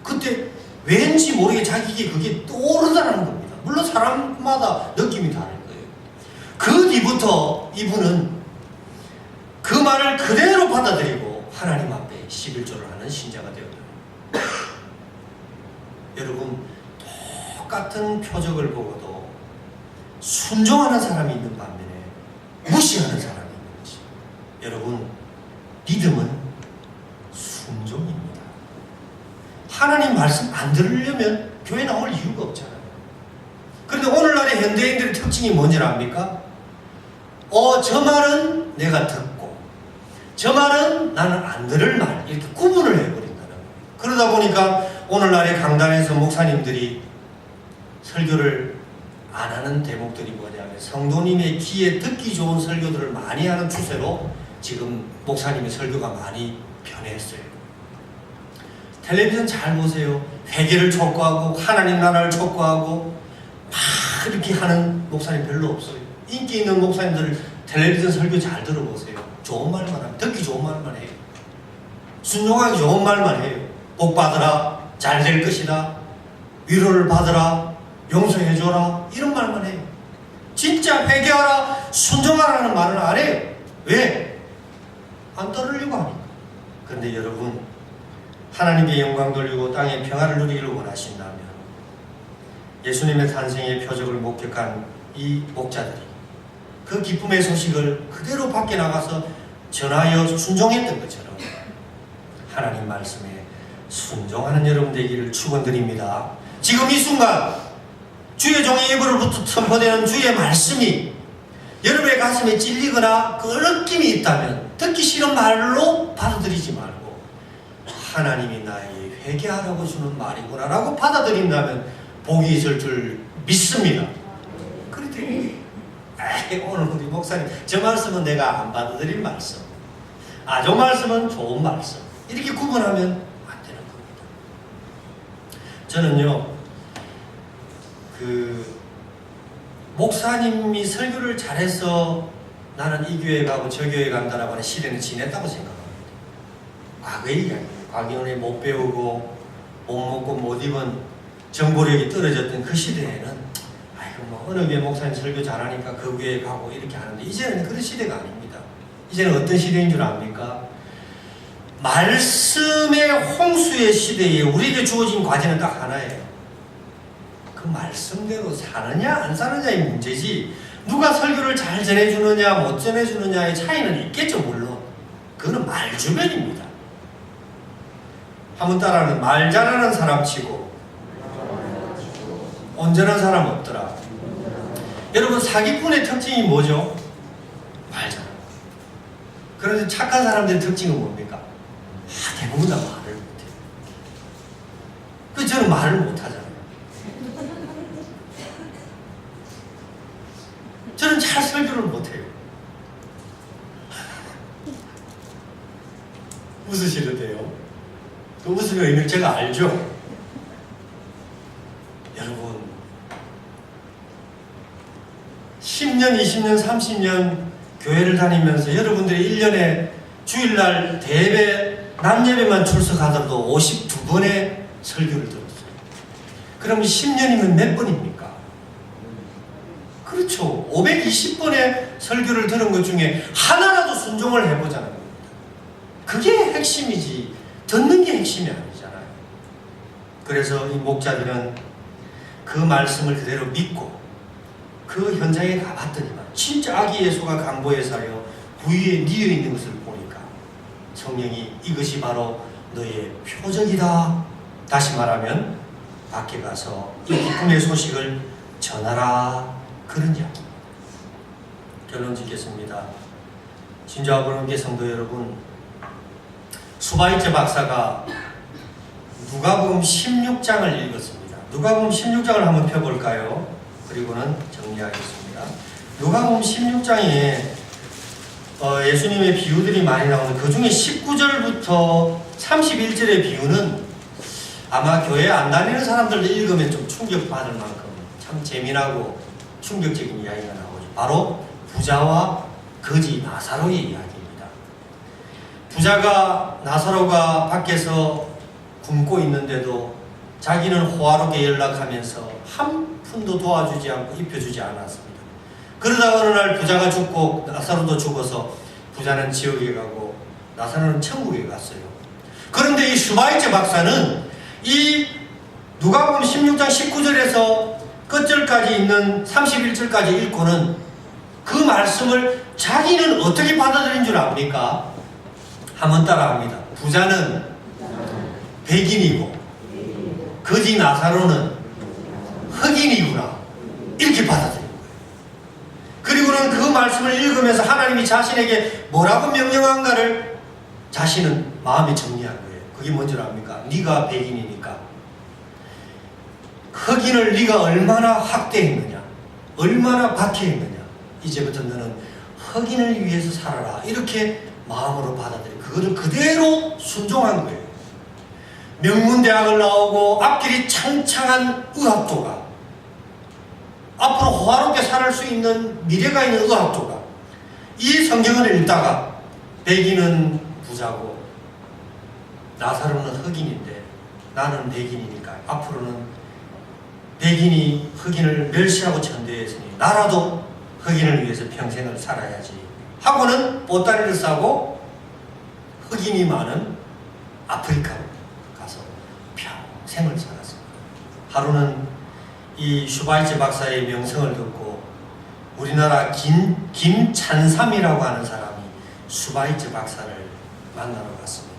그때 왠지 모르게 자기에게 그게 떠오르다는 겁니다. 물론 사람마다 느낌이 다를 거예요. 그 뒤부터 이분은 그 말을 그대로 받아들이고 하나님 앞에 11조를 하는 신자가 되었다. 여러분 똑같은 표적을 보고도 순종하는 사람이 있는 반면에 무시하는 사람이 있는 것이. 여러분 믿음은 순종입니다. 하나님 말씀 안 들으려면 교회 나올 이유가 없잖아요. 그런데 오늘날의 현대인들의 특징이 뭔지 압니까? 저 말은 내가 듣고 저 말은 나는 안 들을 말 이렇게 구분을 해버린다는 거예요. 그러다 보니까 오늘날의 강단에서 목사님들이 설교를 안 하는 대목들이 뭐냐면 성도님의 귀에 듣기 좋은 설교들을 많이 하는 추세로 지금 목사님의 설교가 많이 변했어요. 텔레비전 잘 보세요. 회개를 촉구하고 하나님 나라를 촉구하고 막 이렇게 하는 목사님 별로 없어요. 인기 있는 목사님들 텔레비전 설교 잘 들어보세요. 좋은 말만 하면 듣기 좋은 말만 해요. 순종하기 좋은 말만 해요. 복 받으라. 잘 될 것이다. 위로를 받으라, 용서해줘라 이런 말만 해요. 진짜 회개하라, 순종하라는 말은 안 해요. 왜? 안 따르려고 하니까. 그런데 여러분, 하나님께 영광 돌리고 땅의 평화를 누리기를 원하신다면 예수님의 탄생의 표적을 목격한 이 목자들이 그 기쁨의 소식을 그대로 밖에 나가서 전하여 순종했던 것처럼 하나님 말씀에 순종하는 여러분 되기를 축원드립니다. 지금 이 순간 주의 종의 입으로부터 선포되는 주의 말씀이 여러분의 가슴에 찔리거나 그 느낌이 있다면 듣기 싫은 말로 받아들이지 말고 하나님이 나에게 회개하라고 주는 말이구나 라고 받아들인다면 복이 있을 줄 믿습니다. 그렇대. 오늘 우리 목사님 저 말씀은 내가 안 받아들일 말씀, 저 말씀은 좋은 말씀, 이렇게 구분하면 안 되는 겁니다. 저는요 목사님이 설교를 잘해서 나는 이 교회 가고 저 교회 간다라고 하는 시대는 지냈다고 생각합니다. 과거의 이야기예요. 과거에 못 배우고 못 먹고 못 입은 정보력이 떨어졌던 그 시대에는 어느 교회 목사님 설교 잘하니까 그 교회에 가고 이렇게 하는데 이제는 그런 시대가 아닙니다. 이제는 어떤 시대인 줄 압니까? 말씀의 홍수의 시대에 우리에게 주어진 과제는 딱 하나예요. 그 말씀대로 사느냐 안 사느냐의 문제지 누가 설교를 잘 전해주느냐 못 전해주느냐의 차이는 있겠죠. 물론 그거는 말주변입니다. 한번 따라하는 말 잘하는 사람 치고 온전한 사람 없더라. 여러분 사기꾼의 특징이 뭐죠? 말 잘하는. 그런데 착한 사람들의 특징은 뭡니까? 대부분 다 말을 못해요. 저는 말을 못하잖아요. 저는 잘 설교를 못해요. 웃으시도 돼요. 그 웃음의 의미를 제가 알죠. 여러분 10년, 20년, 30년 교회를 다니면서 여러분들이 1년에 주일날 대회, 남예배만 출석하더라도 52번의 설교를 들었어요. 그럼 10년이면 몇 번입니까? 그렇죠. 520번의 설교를 들은 것 중에 하나라도 순종을 해보자는 겁니다. 그게 핵심이지 듣는 게 핵심이 아니잖아요. 그래서 이 목자들은 그 말씀을 그대로 믿고 그 현장에 가봤더니만 진짜 아기 예수가 강보에 사여 부위에 뉘어 있는 것을 보니까 성령이 이것이 바로 너의 표적이다. 다시 말하면 밖에 가서 이 기쁨의 소식을 전하라. 그런 이야기입니다. 결론 짓겠습니다. 진주와 부름께 성도 여러분, 수바이처 박사가 누가복음 16장을 읽었습니다. 누가복음 16장을 한번 펴볼까요? 그리고는 정리하겠습니다. 누가복음 16장에 예수님의 비유들이 많이 나오는데 그 중에 19절부터 31절의 비유는 아마 교회 안 다니는 사람들도 읽으면 좀 충격받을 만큼 참 재미나고 충격적인 이야기가 나오죠. 바로 부자와 거지 나사로의 이야기입니다. 부자가 나사로가 밖에서 굶고 있는데도 자기는 호화롭게 연락하면서 한 푼도 도와주지 않고 입혀주지 않았습니다. 그러다 어느 날 부자가 죽고 나사로도 죽어서 부자는 지옥에 가고 나사로는 천국에 갔어요. 그런데 이 슈바이처 박사는 이 누가복음 16장 19절에서 끝절까지 있는 31절까지 읽고는 그 말씀을 자기는 어떻게 받아들인 줄 압니까? 한번 따라합니다. 부자는 백인이고 거지 나사로는 흑인이구나. 이렇게 받아들인 거예요. 그리고는 그 말씀을 읽으면서 하나님이 자신에게 뭐라고 명령한가를 자신은 마음에 정리한 거예요. 그게 뭔지 압니까? 네가 백인이니까 흑인을 네가 얼마나 학대했느냐, 얼마나 박해했느냐, 이제부터 너는 흑인을 위해서 살아라. 이렇게 마음으로 받아들이고 그거를 그대로 순종한 거예요. 명문대학을 나오고 앞길이 창창한 의학도가, 앞으로 호화롭게 살 수 있는 미래가 있는 의학도가 이 성경을 읽다가 백인은 부자고 나사로는 흑인인데 나는 백인이니까 앞으로는 백인이 흑인을 멸시하고 천대했으니 나라도 흑인을 위해서 평생을 살아야지 하고는 보따리를 싸고 흑인이 많은 아프리카로 가서 평생을 살았습니다. 하루는 이 슈바이츠 박사의 명성을 듣고 우리나라 김찬삼이라고 하는 사람이 슈바이츠 박사를 만나러 갔습니다.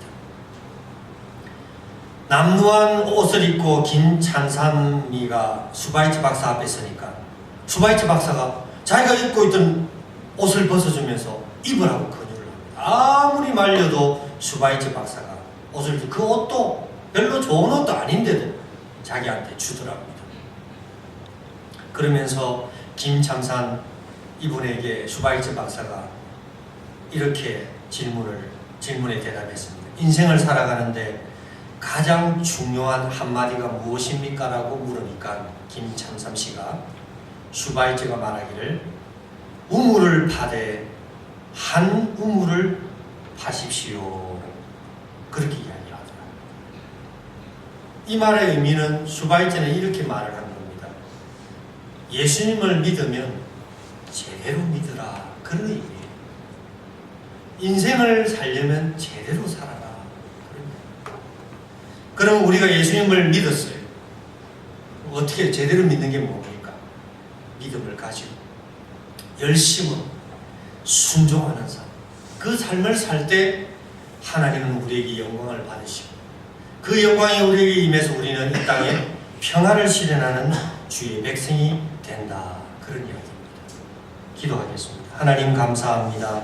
남루한 옷을 입고 김찬삼이가 슈바이츠 박사 앞에 서니까 슈바이츠 박사가 자기가 입고 있던 옷을 벗어주면서 입으라고 권유를 합니다. 아무리 말려도 슈바이츠 박사가 옷을 그 옷도 별로 좋은 옷도 아닌데도 자기한테 주더랍니다. 그러면서 김찬삼 이분에게 슈바이츠 박사가 이렇게 질문에 대답했습니다. 인생을 살아가는데 가장 중요한 한마디가 무엇입니까? 라고 물으니까 김찬삼 씨가 슈바이츠가 말하기를 우물을 파되 한 우물을 파십시오. 그렇게 이야기를 하더라고요. 이 말의 의미는 슈바이츠는 이렇게 말을 한 겁니다. 예수님을 믿으면 제대로 믿으라. 그런 의미예요. 인생을 살려면 제대로 살아라. 그럼 우리가 예수님을 믿었어요. 어떻게 제대로 믿는 게 뭡니까? 믿음을 가지고 열심으로 순종하는 삶. 그 삶을 살 때 하나님은 우리에게 영광을 받으시고 그 영광이 우리에게 임해서 우리는 이 땅에 평화를 실현하는 주의 백성이 된다. 그런 이야기입니다. 기도하겠습니다. 하나님 감사합니다.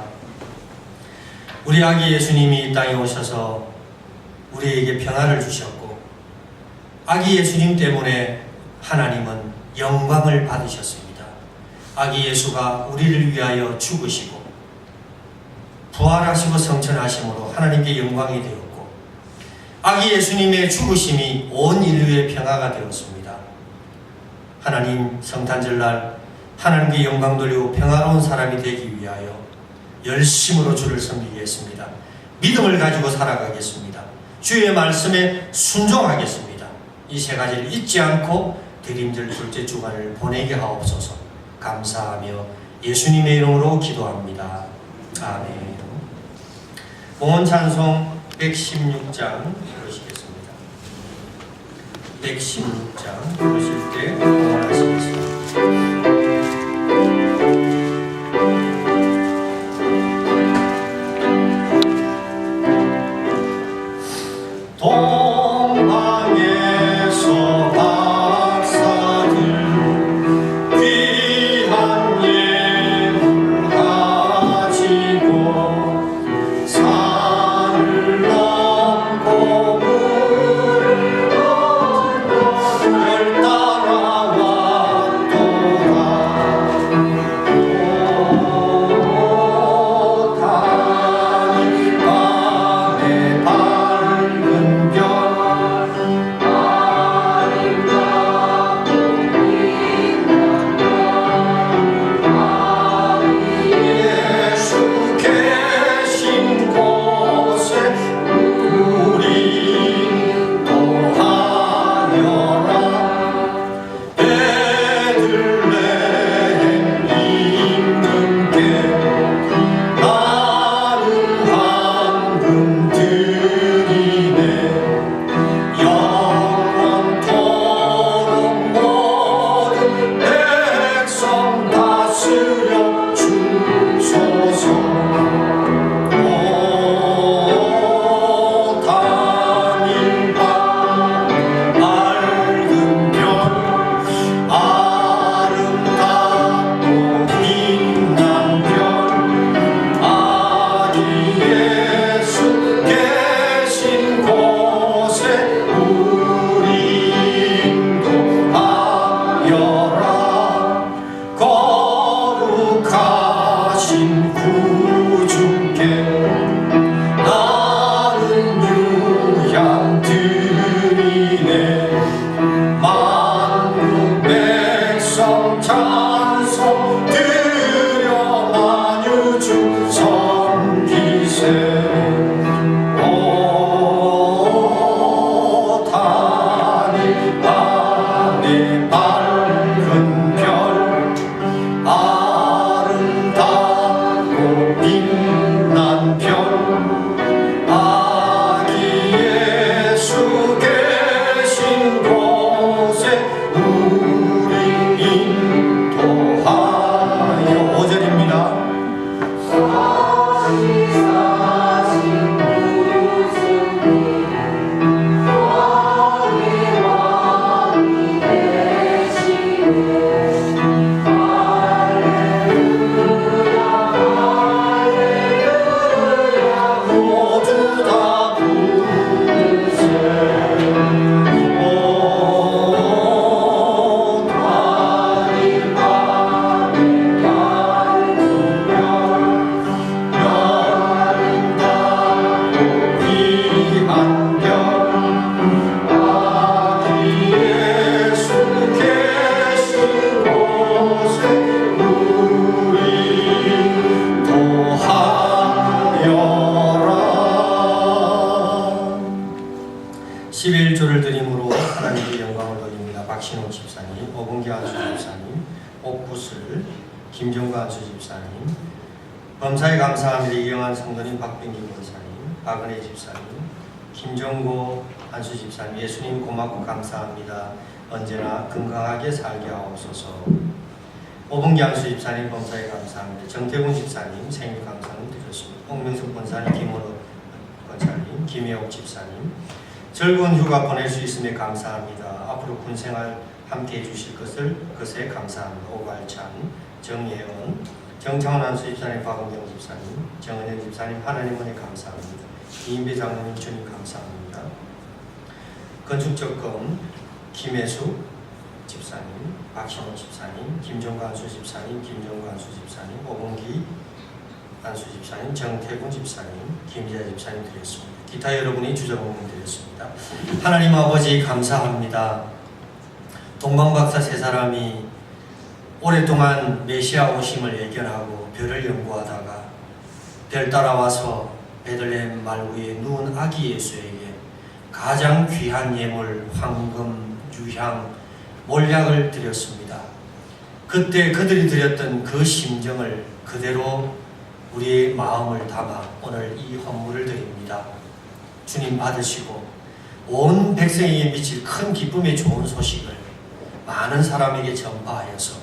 우리 아기 예수님이 이 땅에 오셔서 우리에게 평화를 주셨고 아기 예수님 때문에 하나님은 영광을 받으셨습니다. 아기 예수가 우리를 위하여 죽으시고 부활하시고 성천하심으로 하나님께 영광이 되었고 아기 예수님의 죽으심이 온 인류의 평화가 되었습니다. 하나님 성탄절날 하나님께 영광 돌리고 평화로운 사람이 되기 위하여 열심으로 주를 섬기겠습니다. 믿음을 가지고 살아가겠습니다. 주의 말씀에 순종하겠습니다. 이 세 가지를 잊지 않고 대림절 둘째 주간을 보내게 하옵소서. 감사하며 예수님의 이름으로 기도합니다. 아멘. 봉헌 찬송 116장 부르시겠습니다. 116장 부르실 때 봉헌하시겠습니다. 동방에서 박사들 귀한 예물 가지고 산을 넘고 물을 건너 별 따라와 11조를 드림으로 하나님께 영광을 돌립니다. 박신호 집사님, 오봉기 안수 집사님, 옥구슬, 김정구 안수 집사님, 범사에 감사합니다. 이영환 성도님, 박병기 권사님, 박은혜 집사님, 김정고 안수 집사님, 예수님 고맙고 감사합니다. 언제나 건강하게 살게 하옵소서. 오봉기 안수 집사님, 범사에 감사합니다. 정태군 집사님, 생일 감사는 드렸습니다. 홍명숙 권사님, 김원호 권사님, 김혜옥 집사님, 즐거운 휴가 보낼 수 있음에 감사합니다. 앞으로 군생활 함께 해주실 것에 감사합니다. 오발찬, 정예원, 정창원 안수 집사님, 박은경 집사님, 정은영 집사님, 하나님 은혜 감사합니다. 이인배 장로님, 주님 감사합니다. 건축적금, 김혜숙 집사님, 박신호 집사님, 김정구 안수 집사님, 김정구 안수 집사님, 오봉기 안수 집사님, 정태군 집사님, 김지아 집사님 드렸습니다. 기타 여러분이 주정복문 드렸습니다. 하나님 아버지 감사합니다. 동방박사 세 사람이 오랫동안 메시아 오심을 예견하고 별을 연구하다가 별 따라와서 베들레헴 말구에 누운 아기 예수에게 가장 귀한 예물, 황금, 유향, 몰약을 드렸습니다. 그때 그들이 드렸던 그 심정을 그대로 우리의 마음을 담아 오늘 이 헌물을 드립니다. 주님 받으시고 온 백성에게 미칠 큰 기쁨의 좋은 소식을 많은 사람에게 전파하여서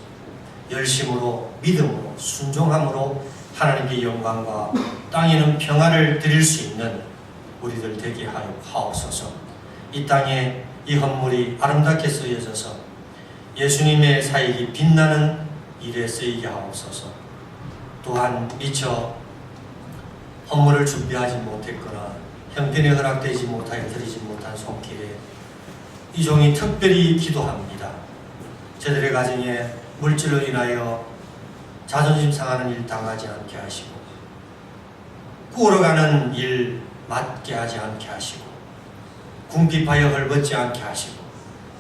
열심으로, 믿음으로, 순종함으로 하나님께 영광과 땅에는 평화를 드릴 수 있는 우리들 되게 하옵소서. 이 땅에 이 헌물이 아름답게 쓰여져서 예수님의 사역이 빛나는 일에 쓰이게 하옵소서. 또한 미처 헌물을 준비하지 못했거나 형편에 허락되지 못하여 드리지 못한 손길에 이 종이 특별히 기도합니다. 저들의 가정에 물질로 인하여 자존심 상하는 일 당하지 않게 하시고 구걸어가는 일 맞게 하지 않게 하시고 궁핍하여 헐벗지 않게 하시고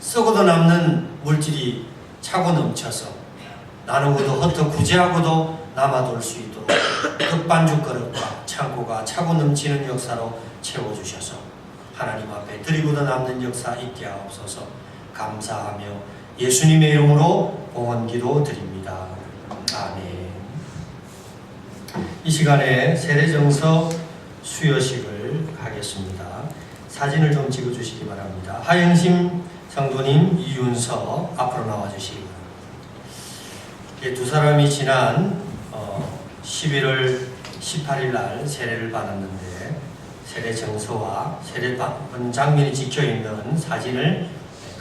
썩어도 남는 물질이 차고 넘쳐서 나누고도 흩어 구제하고도 남아돌 수 있도록 흙반죽 그릇과 창고가 차고 넘치는 역사로 채워주셔서 하나님 앞에 드리고도 남는 역사 있게 하옵소서. 감사하며 예수님의 이름으로 공헌기도 드립니다. 아멘. 이 시간에 세례정서 수여식을 하겠습니다. 사진을 좀 찍어주시기 바랍니다. 하영심 성도님, 이윤서 앞으로 나와주시기 바랍니다. 두 사람이 지난 11월 18일 날 세례를 받았는데 세례 정서와 세례 받은 장면이 찍혀있는 사진을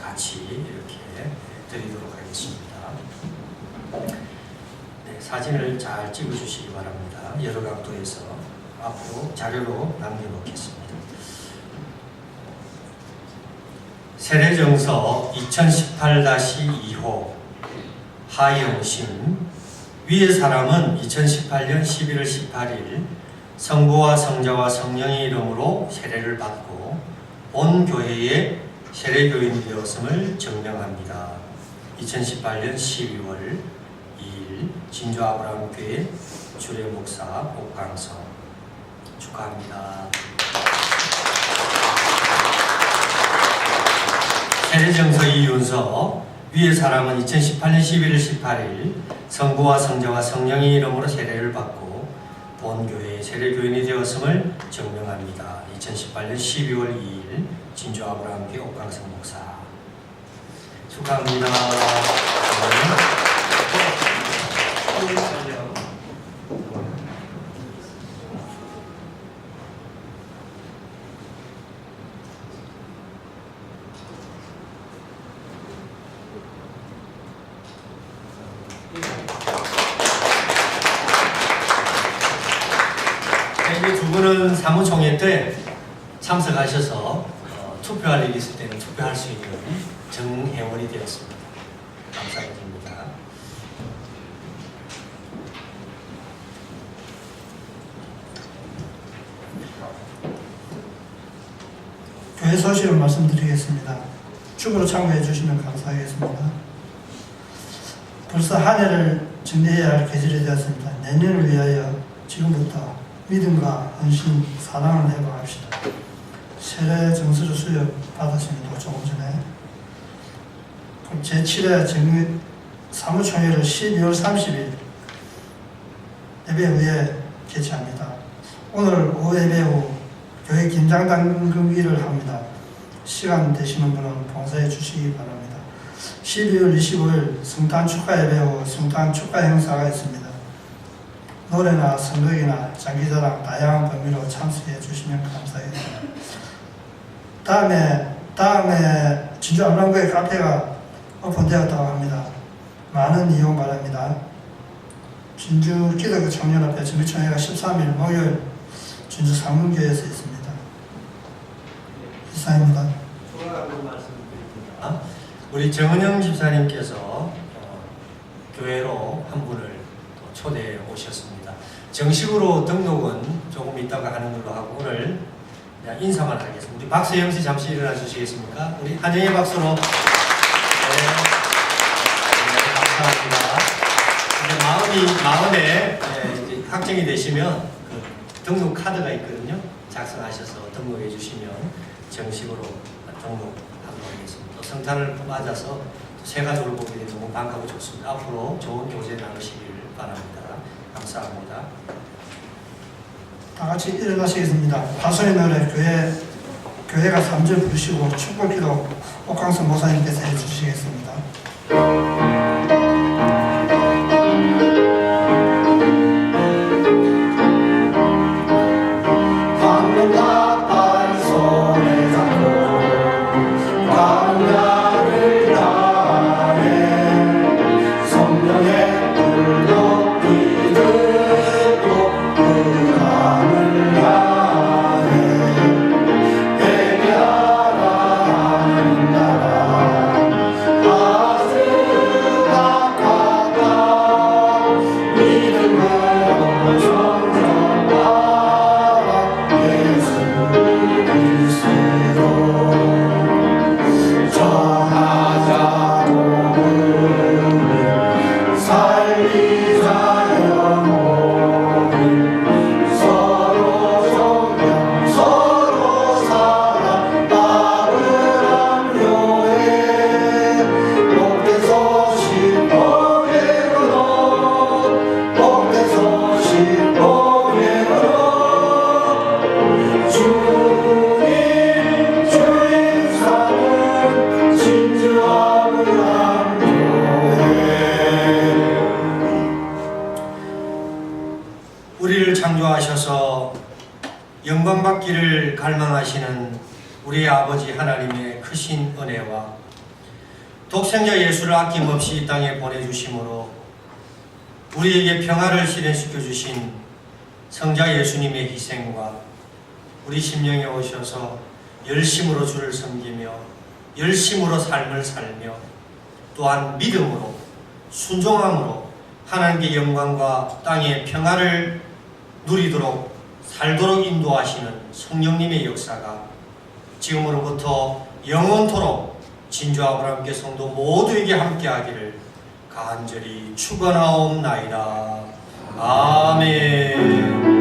같이 이렇게 드리도록 하겠습니다. 네, 사진을 잘 찍어주시기 바랍니다. 여러 각도에서 앞으로 자료로 남겨놓겠습니다. 세례정서 2018-2호 하영심 위의 사람은 2018년 11월 18일 성부와 성자와 성령의 이름으로 세례를 받고 본 교회의 세례교인이 되었음을 증명합니다. 2018년 12월 2일 진주 아브라함교회 주례 목사 옥강성 축하합니다. 세례정서 이윤서 위의 사람은 2018년 11월 18일 성부와 성자와 성령의 이름으로 세례를 받고 본 교회의 세례교인이 되었음을 증명합니다. 2018년 12월 2일 진주 아브라함교회 옥강성 목사 축하합니다. 이 두 분은 사무총회 때 참석하셔서 투표할 일이 있을 때는 투표할 수 있는 정회원이 되었습니다. 감사드립니다. 교회 소식을 말씀드리겠습니다. 축으로 참고해 주시면 감사하겠습니다. 벌써 한 해를 정리해야 할 계절이 되었습니다. 내년을 위하여 지금부터 믿음과 헌신, 사랑을 해봐합시다. 세례 정수를 수여 받으십니다. 조금 전에. 그럼 제7회 사무총회를 12월 30일 예배 후에 개최합니다. 오늘 오후 예배 후 교회 김장 담그기를 합니다. 시간 되시는 분은 봉사해 주시기 바랍니다. 12월 25일 성탄 축하 예배 후 성탄 축하 행사가 있습니다. 노래나 선곡이나 장기자랑 다양한 범위로 참석해 주시면 감사하겠습니다. 다음에 진주 알랑구의 카페가 오픈되었다고 합니다. 많은 이용 바랍니다. 진주 기독교 청년협회 정기총회가 13일 목요일 진주 상문교회에서 있습니다. 이상입니다. 추가로 말씀드립니다. 우리 정은영 집사님께서 교회로 한 분을 또 초대해 오셨습니다. 정식으로 등록은 조금 있다가 하는 걸로 하고 오늘 그냥 인사만 하겠습니다. 우리 박수영 씨 잠시 일어나 주시겠습니까? 우리 한영의 박수로. 네, 감사합니다. 이제 마음에 이제 확정이 되시면 그 등록 카드가 있거든요. 작성하셔서 등록해 주시면 정식으로 등록하도록 하겠습니다. 또 성탄을 맞아서 새 가족을 보게 되면 너무 반갑고 좋습니다. 앞으로 좋은 교제 나누시길 바랍니다. 감사합니다. 다 같이 일어나시겠습니다. 파소의 노래 교회가 3절 부르시고 축복기도 옥강성 목사님께서 해주시겠습니다. 우리를 창조하셔서 영광받기를 갈망하시는 우리 아버지 하나님의 크신 은혜와 독생자 예수를 아낌없이 이 땅에 보내주심으로 우리에게 평화를 실현시켜 주신 성자 예수님의 희생과 우리 심령에 오셔서 열심으로 주를 섬기며 열심으로 삶을 살며 또한 믿음으로 순종함으로 하나님께 영광과 땅의 평화를 누리도록 살도록 인도하시는 성령님의 역사가 지금으로부터 영원토록 진주 아브라함께 성도 모두에게 함께하기를 간절히 축원하옵나이다. 아멘.